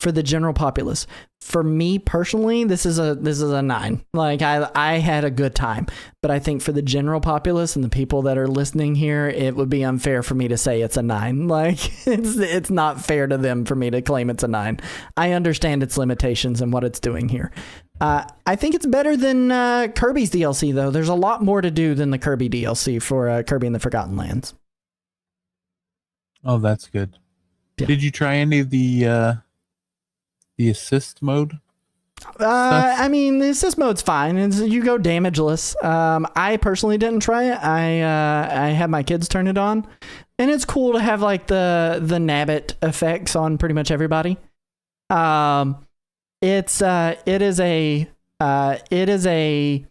for the general populace. For me personally, this is a 9. Like, I had a good time, but I think for the general populace and the people that are listening here, it would be unfair for me to say it's a 9. Like, it's not fair to them for me to claim it's a 9. I understand its limitations and what it's doing here. I think it's better than Kirby's DLC, though. There's a lot more to do than the Kirby DLC for Kirby and the Forgotten Lands. Oh, that's good. Yeah. Did you try any of the assist mode? I mean, the assist mode's fine. You go damageless. I personally didn't try it. I had my kids turn it on, and it's cool to have like the Nabbit effects on pretty much everybody. It is a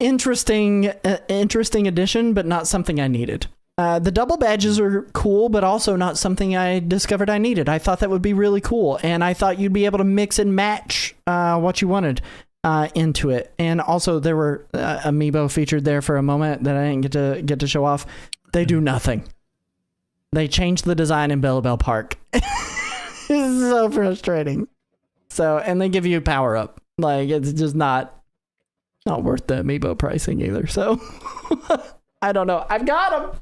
interesting addition, but not something I needed. The double badges are cool, but also not something I discovered I needed. I thought that would be really cool, and I thought you'd be able to mix and match what you wanted into it. And also, there were amiibo featured there for a moment that I didn't get to show off. They do nothing. They changed the design in Bellabelle Park. It's so frustrating. So, and they give you power up. Like, it's just not worth the amiibo pricing either. So, I don't know. I've got them.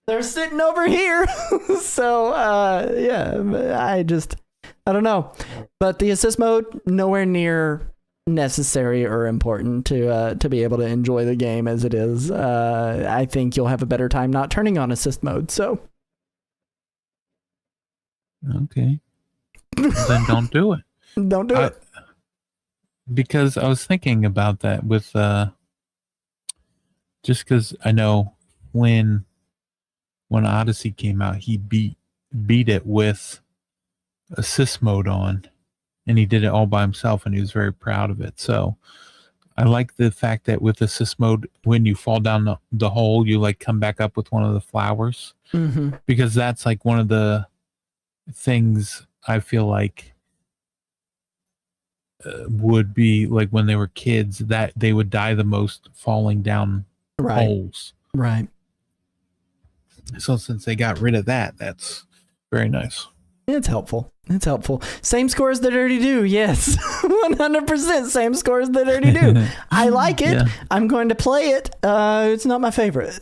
They're sitting over here. So, yeah, I don't know. But the assist mode, nowhere near necessary or important to be able to enjoy the game as it is. I think you'll have a better time not turning on assist mode. So, okay, then don't do it. Don't do it. Because I was thinking about that with just because I know when Odyssey came out, he beat it with assist mode on, and he did it all by himself, and he was very proud of it. So I like the fact that with assist mode, when you fall down the hole, you like come back up with one of the flowers, because that's like one of the things I feel like would be like when they were kids, that they would die the most falling down holes. Right. So since they got rid of that, that's very nice. It's helpful. It's helpful. Same score as the Dirty Do. Yes, 100% same score as the Dirty Do. I like it. Yeah. I'm going to play it. It's not my favorite.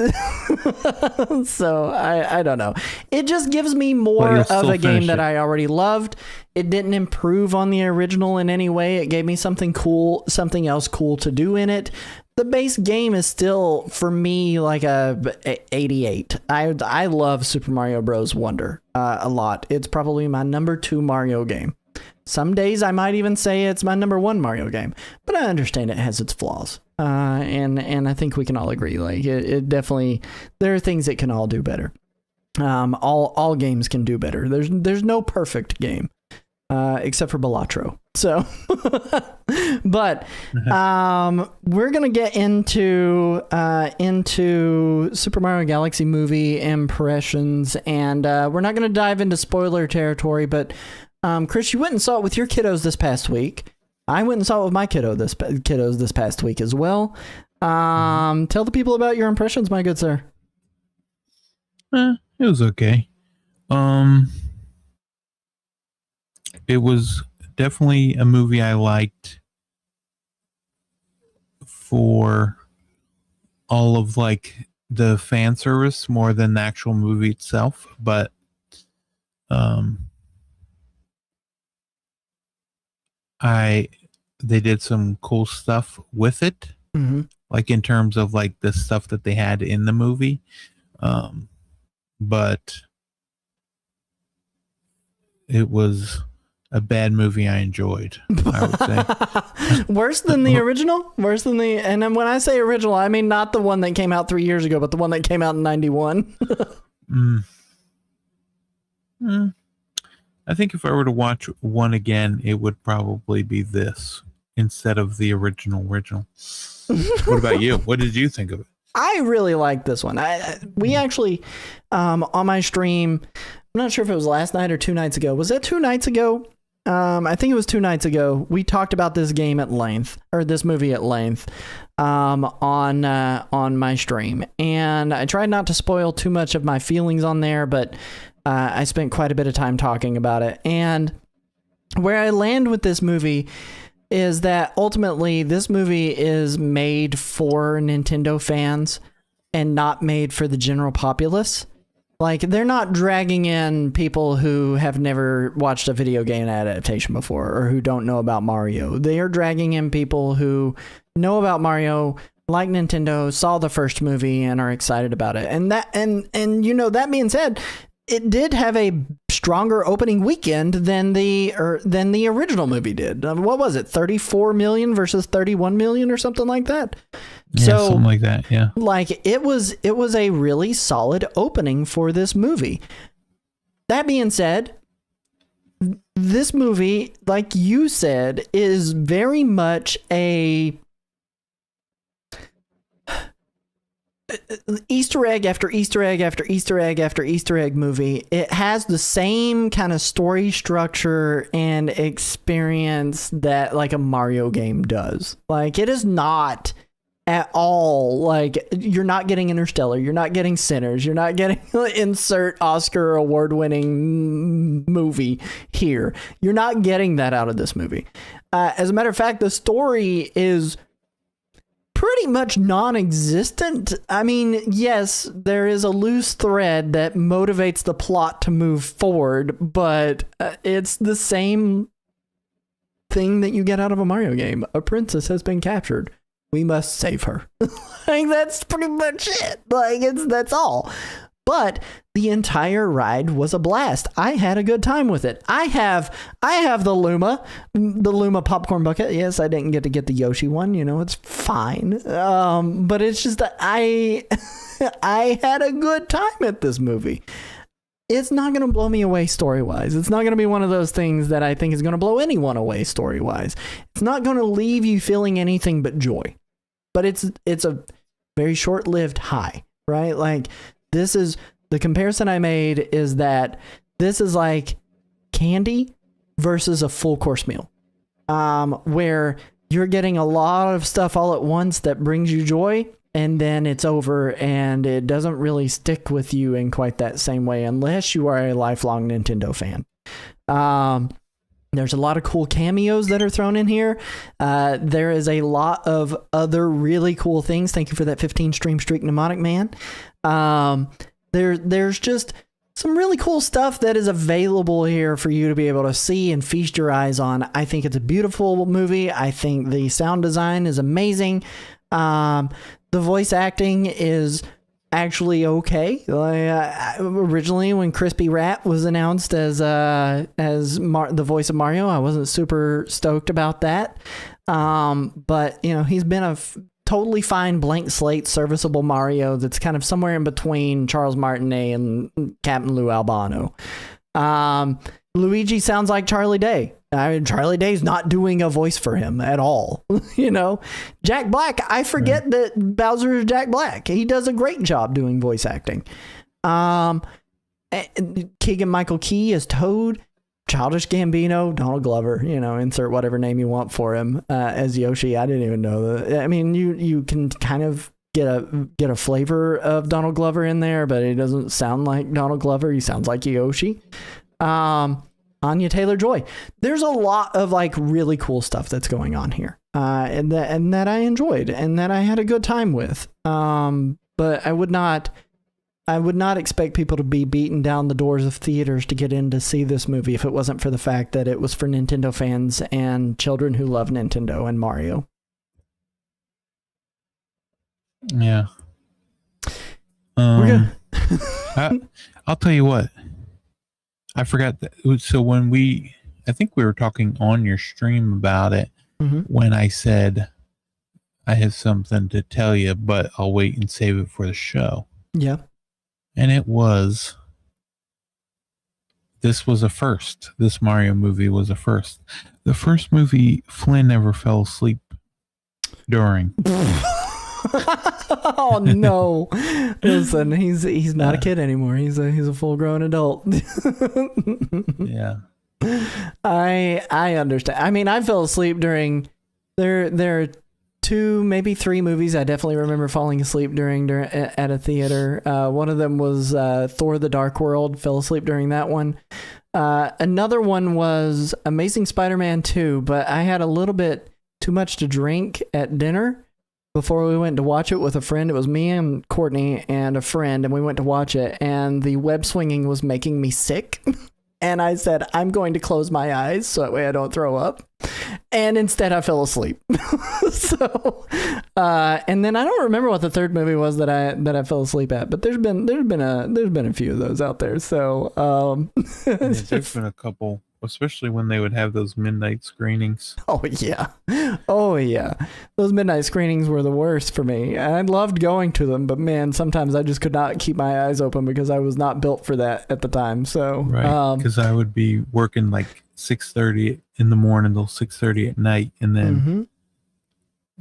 So I don't know. It just gives me more you'll of still a game finish that it. I already loved. It didn't improve on the original in any way. It gave me something cool, something else cool to do in it. The base game is still, for me, like a 88. I love Super Mario Bros. Wonder a lot. It's probably my number 2 Mario game. Some days I might even say it's my number 1 Mario game, but I understand it has its flaws. And I think we can all agree, like it definitely, there are things it can all do better. All games can do better. There's no perfect game. Except for Balatro. So, but we're gonna get into Super Mario Galaxy movie impressions, and we're not gonna dive into spoiler territory. But Chris, you went and saw it with your kiddos this past week. I went and saw it with my kiddos this past week as well. Tell the people about your impressions, my good sir. It was okay. It was definitely a movie I liked for all of like the fan service more than the actual movie itself, but they did some cool stuff with it, like in terms of like the stuff that they had in the movie, but it was a bad movie I enjoyed, I would say. Worse than the original? Worse than the... And then when I say original, I mean not the one that came out 3 years ago, but the one that came out in 91. I think if I were to watch one again, it would probably be this instead of the original. What about you? What did you think of it? I really like this one. We actually, on my stream, I'm not sure if it was last night or 2 nights ago. Was it 2 nights ago? I think it was 2 nights ago. We talked about this game at length, or this movie at length, on my stream, and I tried not to spoil too much of my feelings on there, but I spent quite a bit of time talking about it. And where I land with this movie is that ultimately this movie is made for Nintendo fans and not made for the general populace. Like, they're not dragging in people who have never watched a video game adaptation before or who don't know about Mario. They are dragging in people who know about Mario, like Nintendo, saw the first movie, and are excited about it. And that being said, it did have a stronger opening weekend than the original movie did. What was it? 34 million versus 31 million or something like that. Yeah, so, something like that. Yeah. Like it was a really solid opening for this movie. That being said, this movie, like you said, is very much a Easter egg after Easter egg after Easter egg after Easter egg movie. It has the same kind of story structure and experience that like a Mario game does. Like, it is not at all like, you're not getting Interstellar, you're not getting Sinners, you're not getting insert Oscar award-winning movie here. You're not getting that out of this movie. As a matter of fact, the story is pretty much non-existent. I mean, yes, there is a loose thread that motivates the plot to move forward, but it's the same thing that you get out of a Mario game. A princess has been captured. We must save her. Like, that's pretty much it. Like, that's all. But the entire ride was a blast. I had a good time with it. I have the Luma popcorn bucket. Yes, I didn't get to get the Yoshi one. You know, it's fine. But it's just that I had a good time at this movie. It's not going to blow me away story-wise. It's not going to be one of those things that I think is going to blow anyone away story-wise. It's not going to leave you feeling anything but joy. But it's a very short-lived high, right? Like, this is the comparison I made is that this is like candy versus a full course meal, where you're getting a lot of stuff all at once that brings you joy, and then it's over, and it doesn't really stick with you in quite that same way unless you are a lifelong Nintendo fan. There's a lot of cool cameos that are thrown in here. There is a lot of other really cool things. Thank you for that 15 stream streak, Mnemonic Man. There's just some really cool stuff that is available here for you to be able to see and feast your eyes on. I think it's a beautiful movie. I think the sound design is amazing. The voice acting is actually okay. Originally, when Crispy Rat was announced as the voice of Mario, I wasn't super stoked about that. But he's been a totally fine blank slate, serviceable Mario that's kind of somewhere in between Charles Martinet and Captain Lou Albano. Luigi sounds like Charlie Day. Charlie Day's not doing a voice for him at all. Jack Black, I forget that Bowser is Jack Black. He does a great job doing voice acting. Keegan-Michael Key as Toad. Childish Gambino, Donald Glover, insert whatever name you want for him as Yoshi. I didn't even know that. I mean, you can kind of get a flavor of Donald Glover in there, but he doesn't sound like Donald Glover. He sounds like Yoshi. Anya Taylor-Joy. There's a lot of really cool stuff that's going on here, and that I enjoyed and that I had a good time with. But I would not expect people to be beating down the doors of theaters to get in to see this movie if it wasn't for the fact that it was for Nintendo fans and children who love Nintendo and Mario. Yeah. We're gonna I'll tell you what. I forgot that. So I think we were talking on your stream about it when I said I have something to tell you, but I'll wait and save it for the show. Yeah. And this was a first. This Mario movie was a first. The first movie Flynn ever fell asleep during. Oh no! Listen, he's not a kid anymore. He's a full grown adult. Yeah, I understand. I mean, I fell asleep during there are 2, maybe 3 movies I definitely remember falling asleep during at a theater. One of them was Thor: The Dark World. Fell asleep during that one. Another one was Amazing Spider-Man 2, but I had a little bit too much to drink at dinner before we went to watch it with a friend. It was me and Courtney and a friend, and we went to watch it, and the web swinging was making me sick. And I said, I'm going to close my eyes so that way I don't throw up. And instead I fell asleep. So, and then I don't remember what the third movie was that I fell asleep at, but there's been a few of those out there. So, there's been a couple, especially when they would have those midnight screenings. Oh yeah. Those midnight screenings were the worst for me. I loved going to them, but man, sometimes I just could not keep my eyes open because I was not built for that at the time. So, right. Because I would be working 6:30 in the morning till 6:30 at night, and then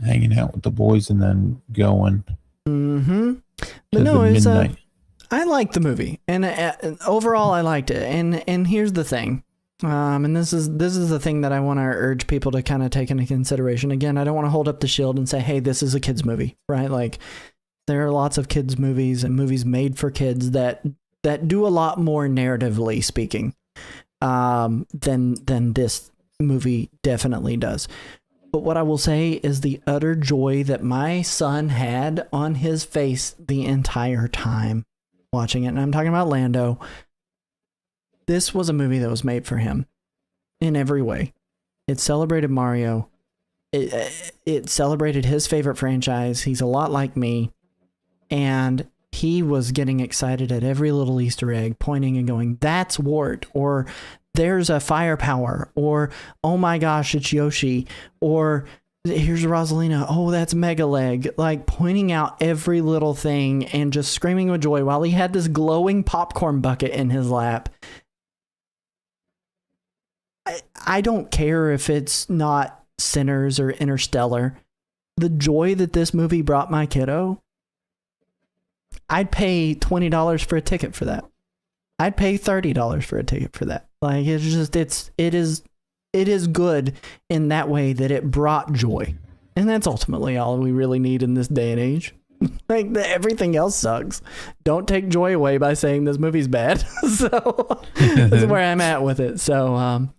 hanging out with the boys, and then going. But no, it's I liked the movie, and overall I liked it. And here's the thing. And this is the thing that I want to urge people to kind of take into consideration. Again, I don't want to hold up the shield and say, hey, this is a kid's movie, right? There are lots of kids movies and movies made for kids that do a lot more narratively speaking than this movie definitely does. But what I will say is the utter joy that my son had on his face the entire time watching it. And I'm talking about Lando. This was a movie that was made for him in every way. It celebrated Mario. It celebrated his favorite franchise. He's a lot like me. And he was getting excited at every little Easter egg, pointing and going, that's Wart, or there's a firepower, or oh my gosh, it's Yoshi, or here's Rosalina, oh, that's Mega Leg, pointing out every little thing and just screaming with joy while he had this glowing popcorn bucket in his lap. I don't care if it's not Sinners or Interstellar. The joy that this movie brought my kiddo, I'd pay $20 for a ticket for that. I'd pay $30 for a ticket for that. It is good in that way that it brought joy. And that's ultimately all we really need in this day and age. Like everything else sucks. Don't take joy away by saying this movie's bad. So that's where I'm at with it. So,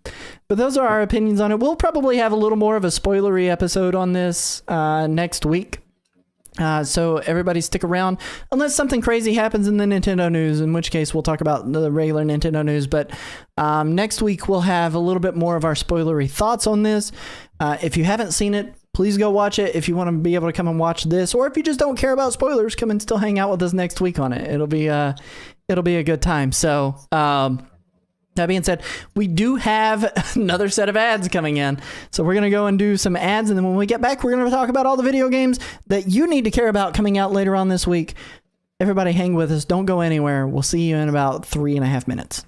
but those are our opinions on it. We'll probably have a little more of a spoilery episode on this next week. So everybody stick around unless something crazy happens in the Nintendo news, in which case we'll talk about the regular Nintendo news. But next week we'll have a little bit more of our spoilery thoughts on this. If you haven't seen it, please go watch it. If you want to be able to come and watch this, or if you just don't care about spoilers, come and still hang out with us next week on it. It'll be a good time. So, that being said, we do have another set of ads coming in. So we're going to go and do some ads. And then when we get back, we're going to talk about all the video games that you need to care about coming out later on this week. Everybody hang with us. Don't go anywhere. We'll see you in about 3.5 minutes.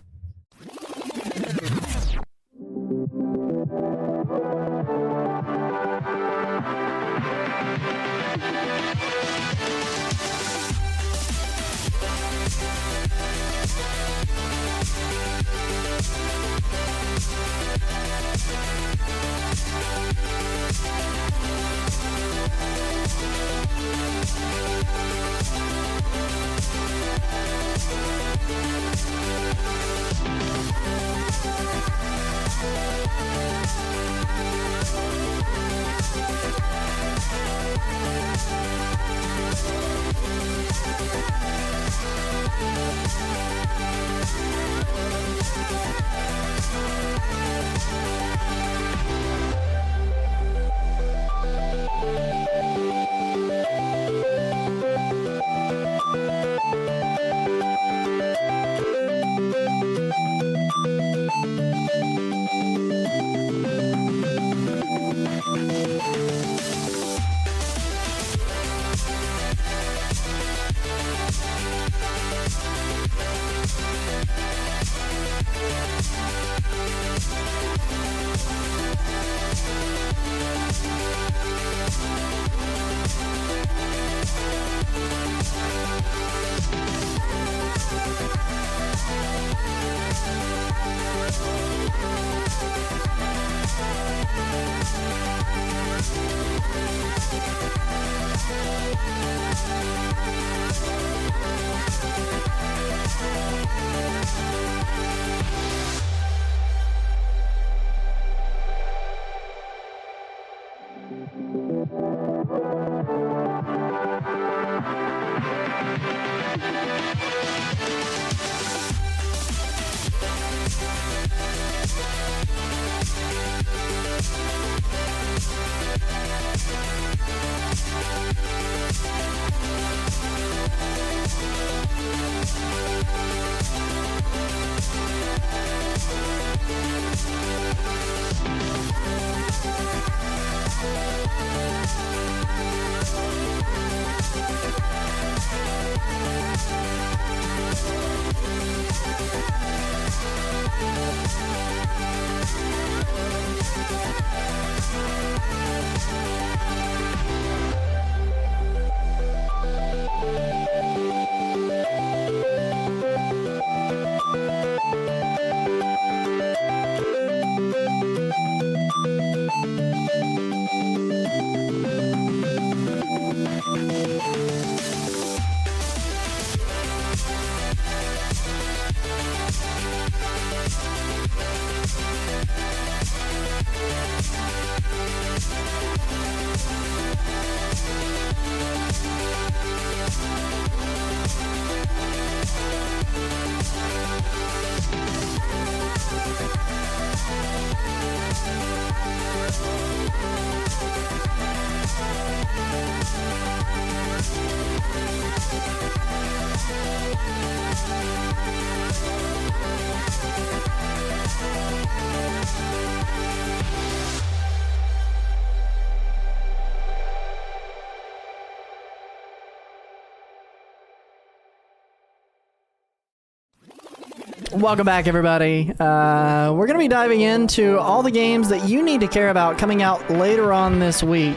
Welcome back, everybody. We're going to be diving into all the games that you need to care about coming out later on this week.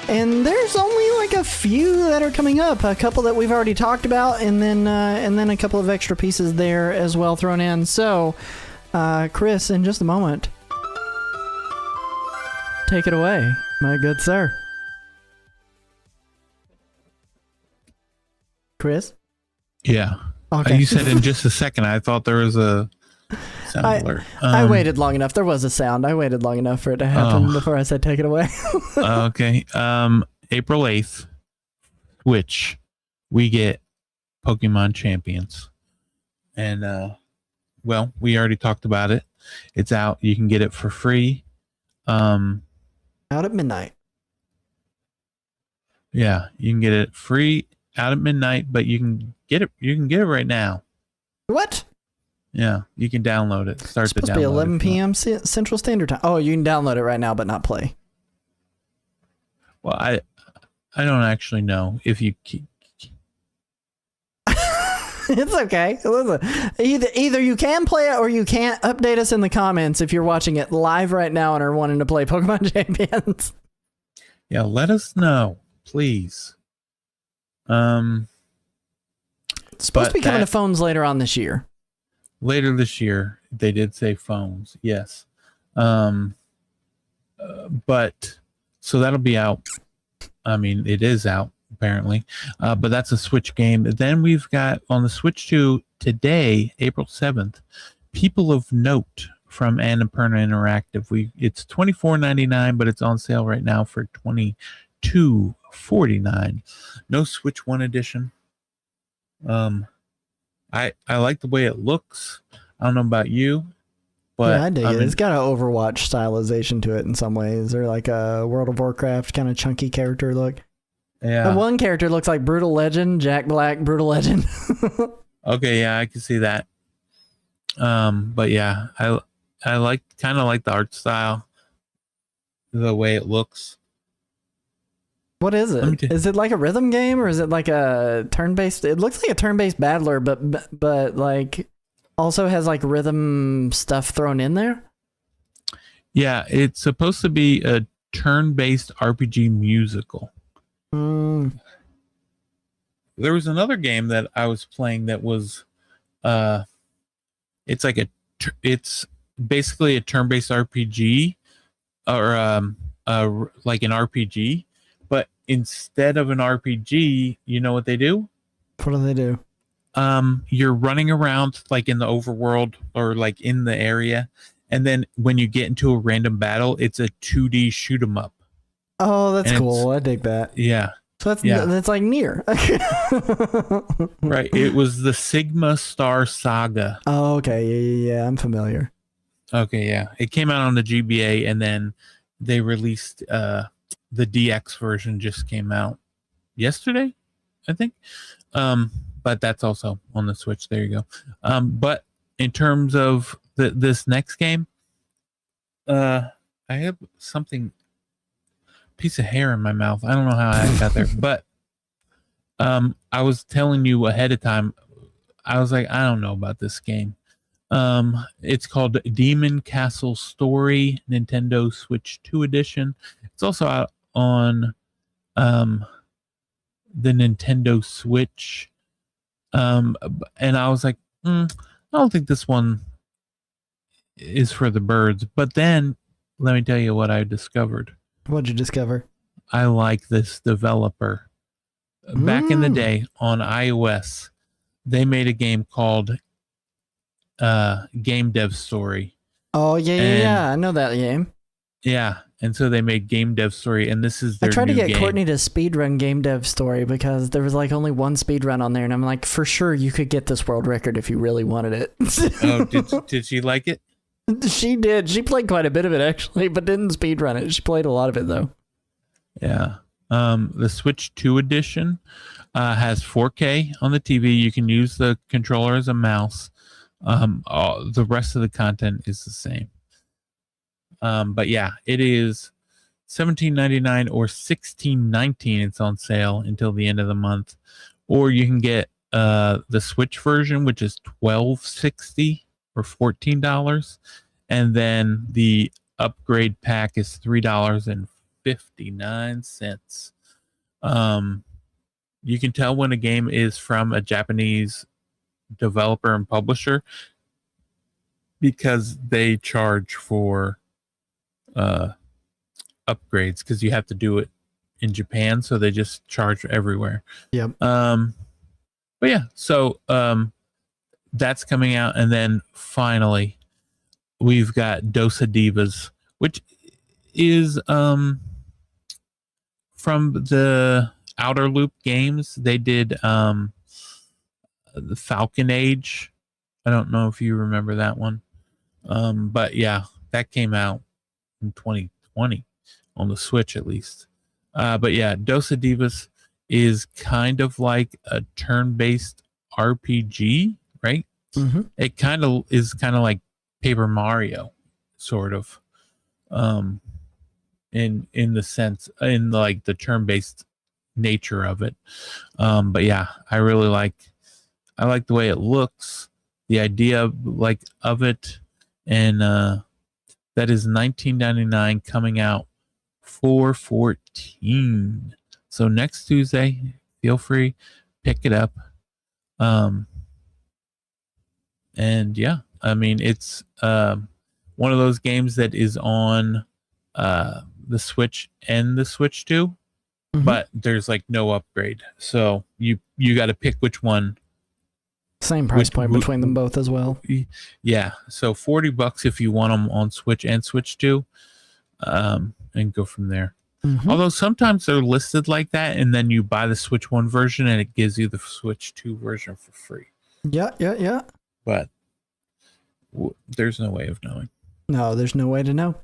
And there's only like a few that are coming up. A couple that we've already talked about, and then a couple of extra pieces there as well thrown in. So, Chris, in just a moment, take it away, my good sir. Chris? Yeah. Okay. You said in just a second. I thought there was a sound alert. I waited long enough. There was a sound. I waited long enough for it to happen before I said take it away. Okay. April 8th, which we get Pokemon Champions. And, well, we already talked about it. It's out. You can get it for free. Out at midnight. Yeah, you can get it free out at midnight, but you can get it. You can get it right now. What? Yeah, you can download it. Start It's supposed to to be download 11 p.m. Central Standard Time. Oh, you can download it right now, but not play. Well, I don't actually know if you keep. It's okay. Listen, either you can play it or you can't. Update us in the comments if you're watching it live right now and are wanting to play Pokemon Champions. Yeah, let us know, please. It's supposed to be coming to phones later on this year. Later this year, they did say phones, yes. But so that'll be out. I mean, it is out apparently, but that's a Switch game. Then we've got on the Switch 2 today, April 7th, People of Note from Annapurna Interactive. It's $24.99, but it's on sale right now for $22.49. No Switch 1 edition. I like the way it looks. I don't know about you, but yeah, I dig it. It's got an Overwatch stylization to it in some ways. They're like a World of Warcraft kind of chunky character look. Yeah. The one character looks like Brutal Legend, Jack Black, Brutal Legend. Okay, yeah, I can see that. But yeah, I kind of like the art style, the way it looks. What is it? Is it like a rhythm game or is it like a turn-based? It looks like a turn-based battler, but like also has like rhythm stuff thrown in there. Yeah, it's supposed to be a turn-based RPG musical. There was another game that I was playing that was, it's basically a turn-based RPG, or like an RPG, but instead of an RPG, you know what they do? What do they do? You're running around like in the overworld or like in the area, and then when you get into a random battle, it's a 2D shoot 'em up. Oh, that's cool. I dig that. Yeah. So that's like Nier. Right. It was the Sigma Star Saga. Oh, okay. Yeah. I'm familiar. Okay, yeah. It came out on the GBA, and then they released the DX version just came out yesterday, I think. But that's also on the Switch. There you go. But in terms of this next game, I have something, piece of hair in my mouth. I don't know how I got there, but I was telling you ahead of time. I was like, I don't know about this game. It's called Demon Castle Story, Nintendo Switch 2 edition. It's also out on the Nintendo Switch. And I was like, I don't think this one is for the birds. But then let me tell you what I discovered. What'd you discover? I like this developer. Back in the day on iOS, they made a game called Game Dev Story. Oh, yeah. I know that game. Yeah. And so they made Game Dev Story, and this is their I tried to new get game. Courtney to speedrun Game Dev Story because there was like only one speedrun on there, and I'm like, for sure you could get this world record if you really wanted it. Oh, did she like it? She did. She played quite a bit of it actually, but didn't speedrun it. She played a lot of it though. Yeah. The Switch 2 edition has 4K on the TV. You can use the controller as a mouse. The rest of the content is the same. But yeah, it is $17.99 or $16.19. It's on sale until the end of the month. Or you can get the Switch version, which is $12.60 or $14. And then the upgrade pack is $3.59. You can tell when a game is from a Japanese developer and publisher because they charge for upgrades, because you have to do it in Japan, so they just charge everywhere. Yep. But yeah, so that's coming out, and then finally we've got Dosa Divas, which is from the Outer Loop games. They did the Falcon Age. I don't know if you remember that one. But yeah, that came out in 2020 on the Switch at least. But yeah, Dosa Divas is kind of like a turn-based RPG, right? Mm-hmm. It kind of is kind of like Paper Mario, sort of, in the sense, in like the turn-based nature of it. But yeah, I like the way it looks, the idea of it, and that is $19.99 coming out 4/14. So next Tuesday, feel free, pick it up. And yeah, I mean, it's one of those games that is on the Switch and the Switch 2, but there's like no upgrade. So you got to pick which one. Same price point between them both as well. Yeah, so $40 if you want them on Switch and Switch 2, and go from there. Although sometimes they're listed like that, and then you buy the Switch 1 version, and it gives you the Switch 2 version for free. Yeah. But there's no way of knowing. No, there's no way to know.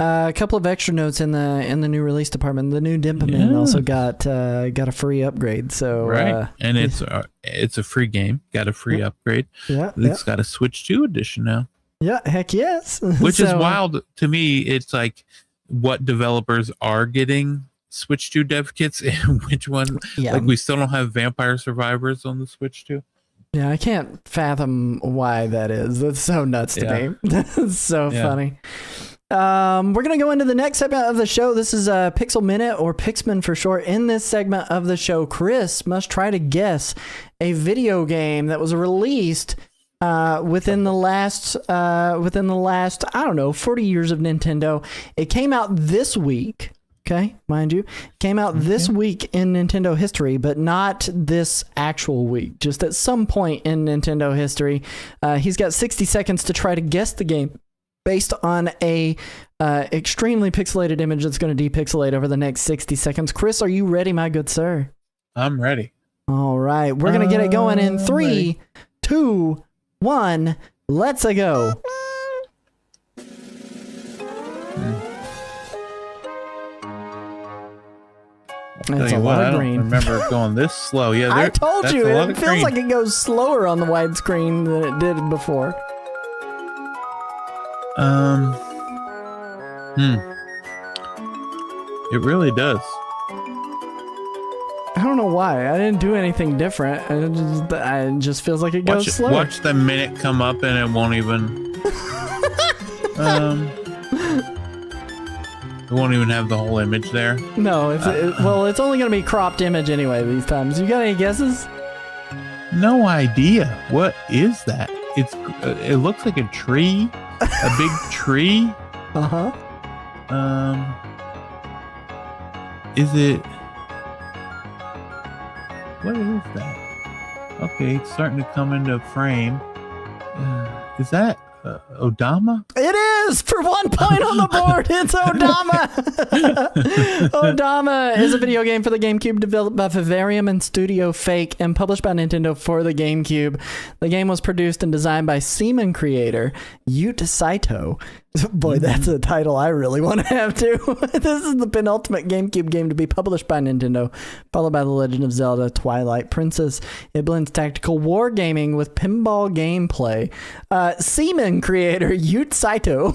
A couple of extra notes in the new release department. The new Pixmin also got a free upgrade. So right, and it's a free game. Got a free upgrade. Yeah, it's got a Switch 2 edition now. Yeah, heck yes. Which is wild to me. It's like what developers are getting Switch 2 dev kits and which one. Yeah. Like we still don't have Vampire Survivors on the Switch 2. Yeah, I can't fathom why that is. That's so nuts to me. That's so funny. We're going to go into the next segment of the show. This is a Pixel Minute, or Pixmin for short. In this segment of the show, Chris must try to guess a video game that was released within the last, I don't know, 40 years of Nintendo. It came out this week. Okay, mind you, came out this week in Nintendo history, but not this actual week, just at some point in Nintendo history. He's got 60 seconds to try to guess the game based on a extremely pixelated image that's going to depixelate over the next 60 seconds. Chris, are you ready, my good sir? I'm ready. All right, we're going to get it going in 3, 2, 1, let's go. It's a lot of green. I don't remember going this slow. Yeah, I told you, it feels like it goes slower on the widescreen than it did before. It really does. I don't know why. I didn't do anything different. It just feels like it goes slower. Watch the minute come up and it won't even... It won't even have the whole image there. No, it's only going to be cropped image anyway these times. You got any guesses? No idea. What is that? It looks like a tree, a big tree. Is it? What is that? Okay, it's starting to come into frame. Is that Odama? It is! For 1 point on the board, it's Odama! Odama is a video game for the GameCube developed by Vivarium and Studio Fake and published by Nintendo for the GameCube. The game was produced and designed by Seaman creator Yuta Saito. Boy, that's a title I really want to have too. This is the penultimate GameCube game to be published by Nintendo, followed by The Legend of Zelda Twilight Princess. It blends tactical wargaming with pinball gameplay. Seaman creator Yuta Saito.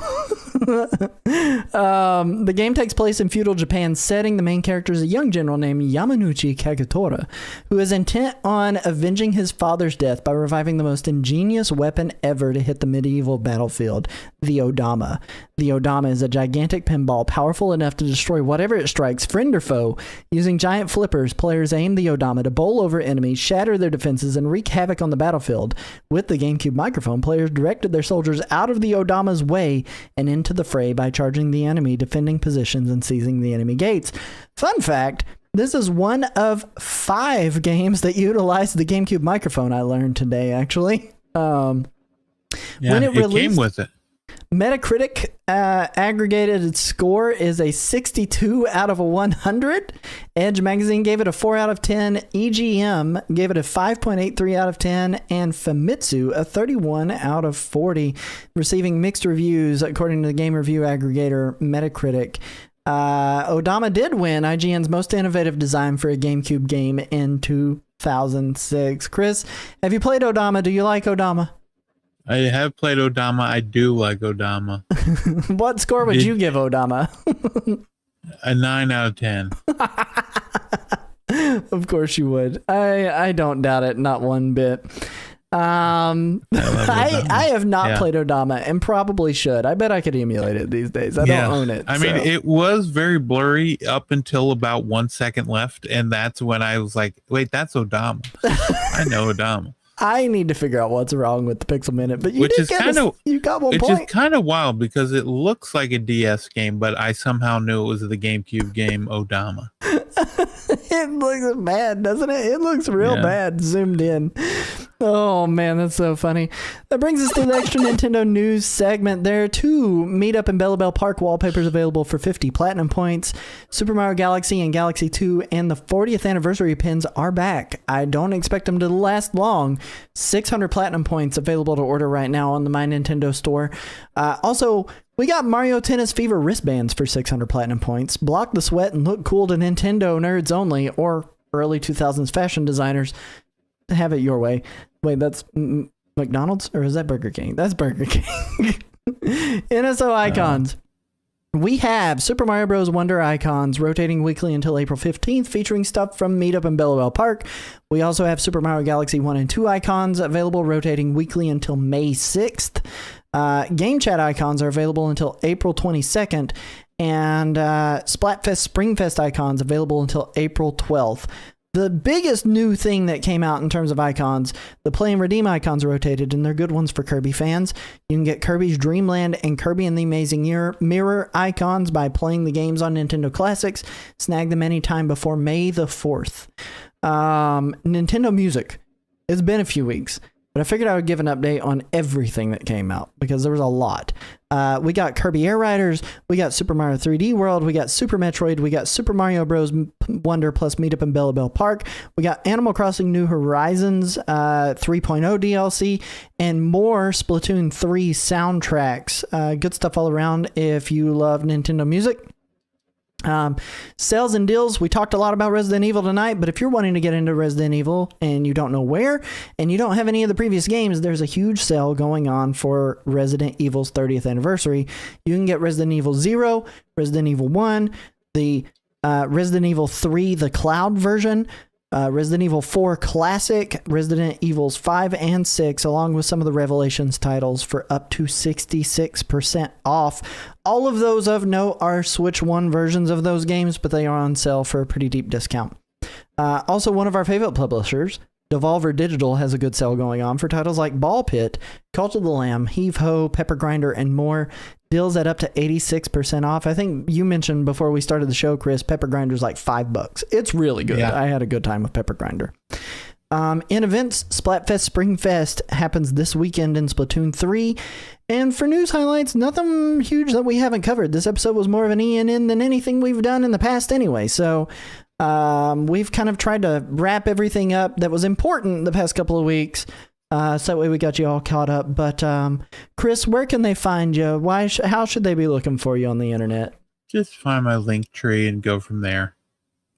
The game takes place in feudal Japan setting. The main character is a young general named Yamanouchi Kagetora, who is intent on avenging his father's death by reviving the most ingenious weapon ever to hit the medieval battlefield, the Odama. The Odama is a gigantic pinball powerful enough to destroy whatever it strikes, friend or foe. Using giant flippers, players aim the Odama to bowl over enemies, shatter their defenses, and wreak havoc on the battlefield. With the GameCube microphone, players directed their soldiers out of the Odama's way and into the fray by charging the enemy, defending positions, and seizing the enemy gates. Fun fact, This is one of 5 games that utilize the GameCube microphone. I learned today, actually. Yeah, when it released, came with it. Metacritic aggregated score is a 62 out of a 100. Edge Magazine gave it a 4 out of 10. EGM gave it a 5.83 out of 10. And Famitsu a 31 out of 40, receiving mixed reviews according to the game review aggregator Metacritic. Odama did win IGN's most innovative design for a GameCube game in 2006. Chris, have you played Odama? Do you like Odama? I have played Odama. I do like Odama. What score would you give Odama? A 9 out of 10. Of course you would. I don't doubt it, not one bit. I have not played Odama and probably should. I bet I could emulate it these days. I don't own it. I mean, it was very blurry up until about 1 second left, and that's when I was like, wait, that's Odama. I know Odama. I need to figure out what's wrong with the Pixel Minute, but you got one point. Which is kind of wild because it looks like a DS game, but I somehow knew it was the GameCube game Odama. It looks bad, doesn't it? It looks real bad zoomed in. Oh man, that's so funny. That brings us to the extra Nintendo news segment. There are 2 Meet Up in Bella Bell Park wallpapers available for 50 platinum points. Super Mario Galaxy and Galaxy 2 and the 40th anniversary pins are back. I don't expect them to last long. 600 platinum points available to order right now on the My Nintendo store. Also, we got Mario Tennis Fever wristbands for 600 platinum points. Block the sweat and look cool to Nintendo nerds only, or early 2000s fashion designers. Have it your way. Wait, that's McDonald's? Or is that Burger King? That's Burger King. NSO icons. We have Super Mario Bros. Wonder icons rotating weekly until April 15th, featuring stuff from Meet Up in Bella Bell Park. We also have Super Mario Galaxy 1 and 2 icons available, rotating weekly until May 6th. Game Chat icons are available until April 22nd. And Splatfest Springfest icons available until April 12th. The biggest new thing that came out in terms of icons, the Play and Redeem icons are rotated, and they're good ones for Kirby fans. You can get Kirby's Dream Land and Kirby and the Amazing Mirror icons by playing the games on Nintendo Classics. Snag them anytime before May the 4th. Nintendo Music. It's been a few weeks, but I figured I would give an update on everything that came out because there was a lot. We got Kirby Air Riders, we got Super Mario 3D World, we got Super Metroid, we got Super Mario Bros. Wonder plus Meet Up in Bella Bell Park, we got Animal Crossing New Horizons 3.0 DLC, and more Splatoon 3 soundtracks. Good stuff all around if you love Nintendo music. Sales and deals. We talked a lot about Resident Evil tonight, but if you're wanting to get into Resident Evil and you don't know where and you don't have any of the previous games, there's a huge sale going on for Resident Evil's 30th anniversary. You can get Resident Evil 0, Resident Evil 1, the Resident Evil 3, the cloud version, Resident Evil 4 Classic, Resident Evils 5 and 6, along with some of the Revelations titles for up to 66% off. All of those of note are Switch 1 versions of those games, but they are on sale for a pretty deep discount. Also, one of our favorite publishers, Devolver Digital, has a good sale going on for titles like Ball Pit, Cult of the Lamb, Heave Ho, Pepper Grinder, and more. Deals at up to 86% off. I think you mentioned before we started the show, Chris, Pepper Grinder's like $5. It's really good. Yeah. I had a good time with Pepper Grinder. In events, Splatfest Springfest happens this weekend in Splatoon 3. And for news highlights, nothing huge that we haven't covered. This episode was more of an ENN than anything we've done in the past anyway. So we've kind of tried to wrap everything up that was important the past couple of weeks. So that way we got you all caught up. But Chris, where can they find you? How should they be looking for you on the internet? Just find my link tree and go from there.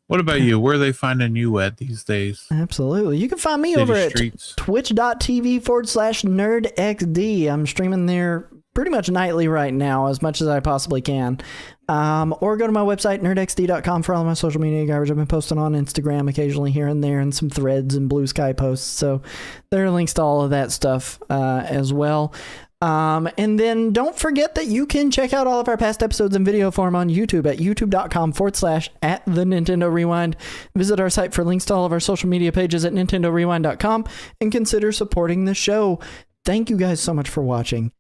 What about you? Where are they finding you at these days? Absolutely. You can find me over at twitch.tv/nerdxd. I'm streaming there pretty much nightly right now, as much as I possibly can. Or go to my website, nerdxd.com, for all of my social media garbage. I've been posting on Instagram occasionally here and there, and some threads and Blue Sky posts. So there are links to all of that stuff as well. And then don't forget that you can check out all of our past episodes in video form on YouTube at youtube.com/@the-Nintendo-Rewind. Visit our site for links to all of our social media pages at nintendorewind.com and consider supporting the show. Thank you guys so much for watching.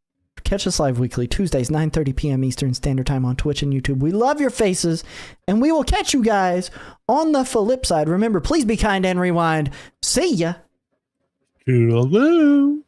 Catch us live weekly, Tuesdays, 9:30 p.m. Eastern Standard Time on Twitch and YouTube. We love your faces, and we will catch you guys on the flip side. Remember, please be kind and rewind. See ya. Toodaloo.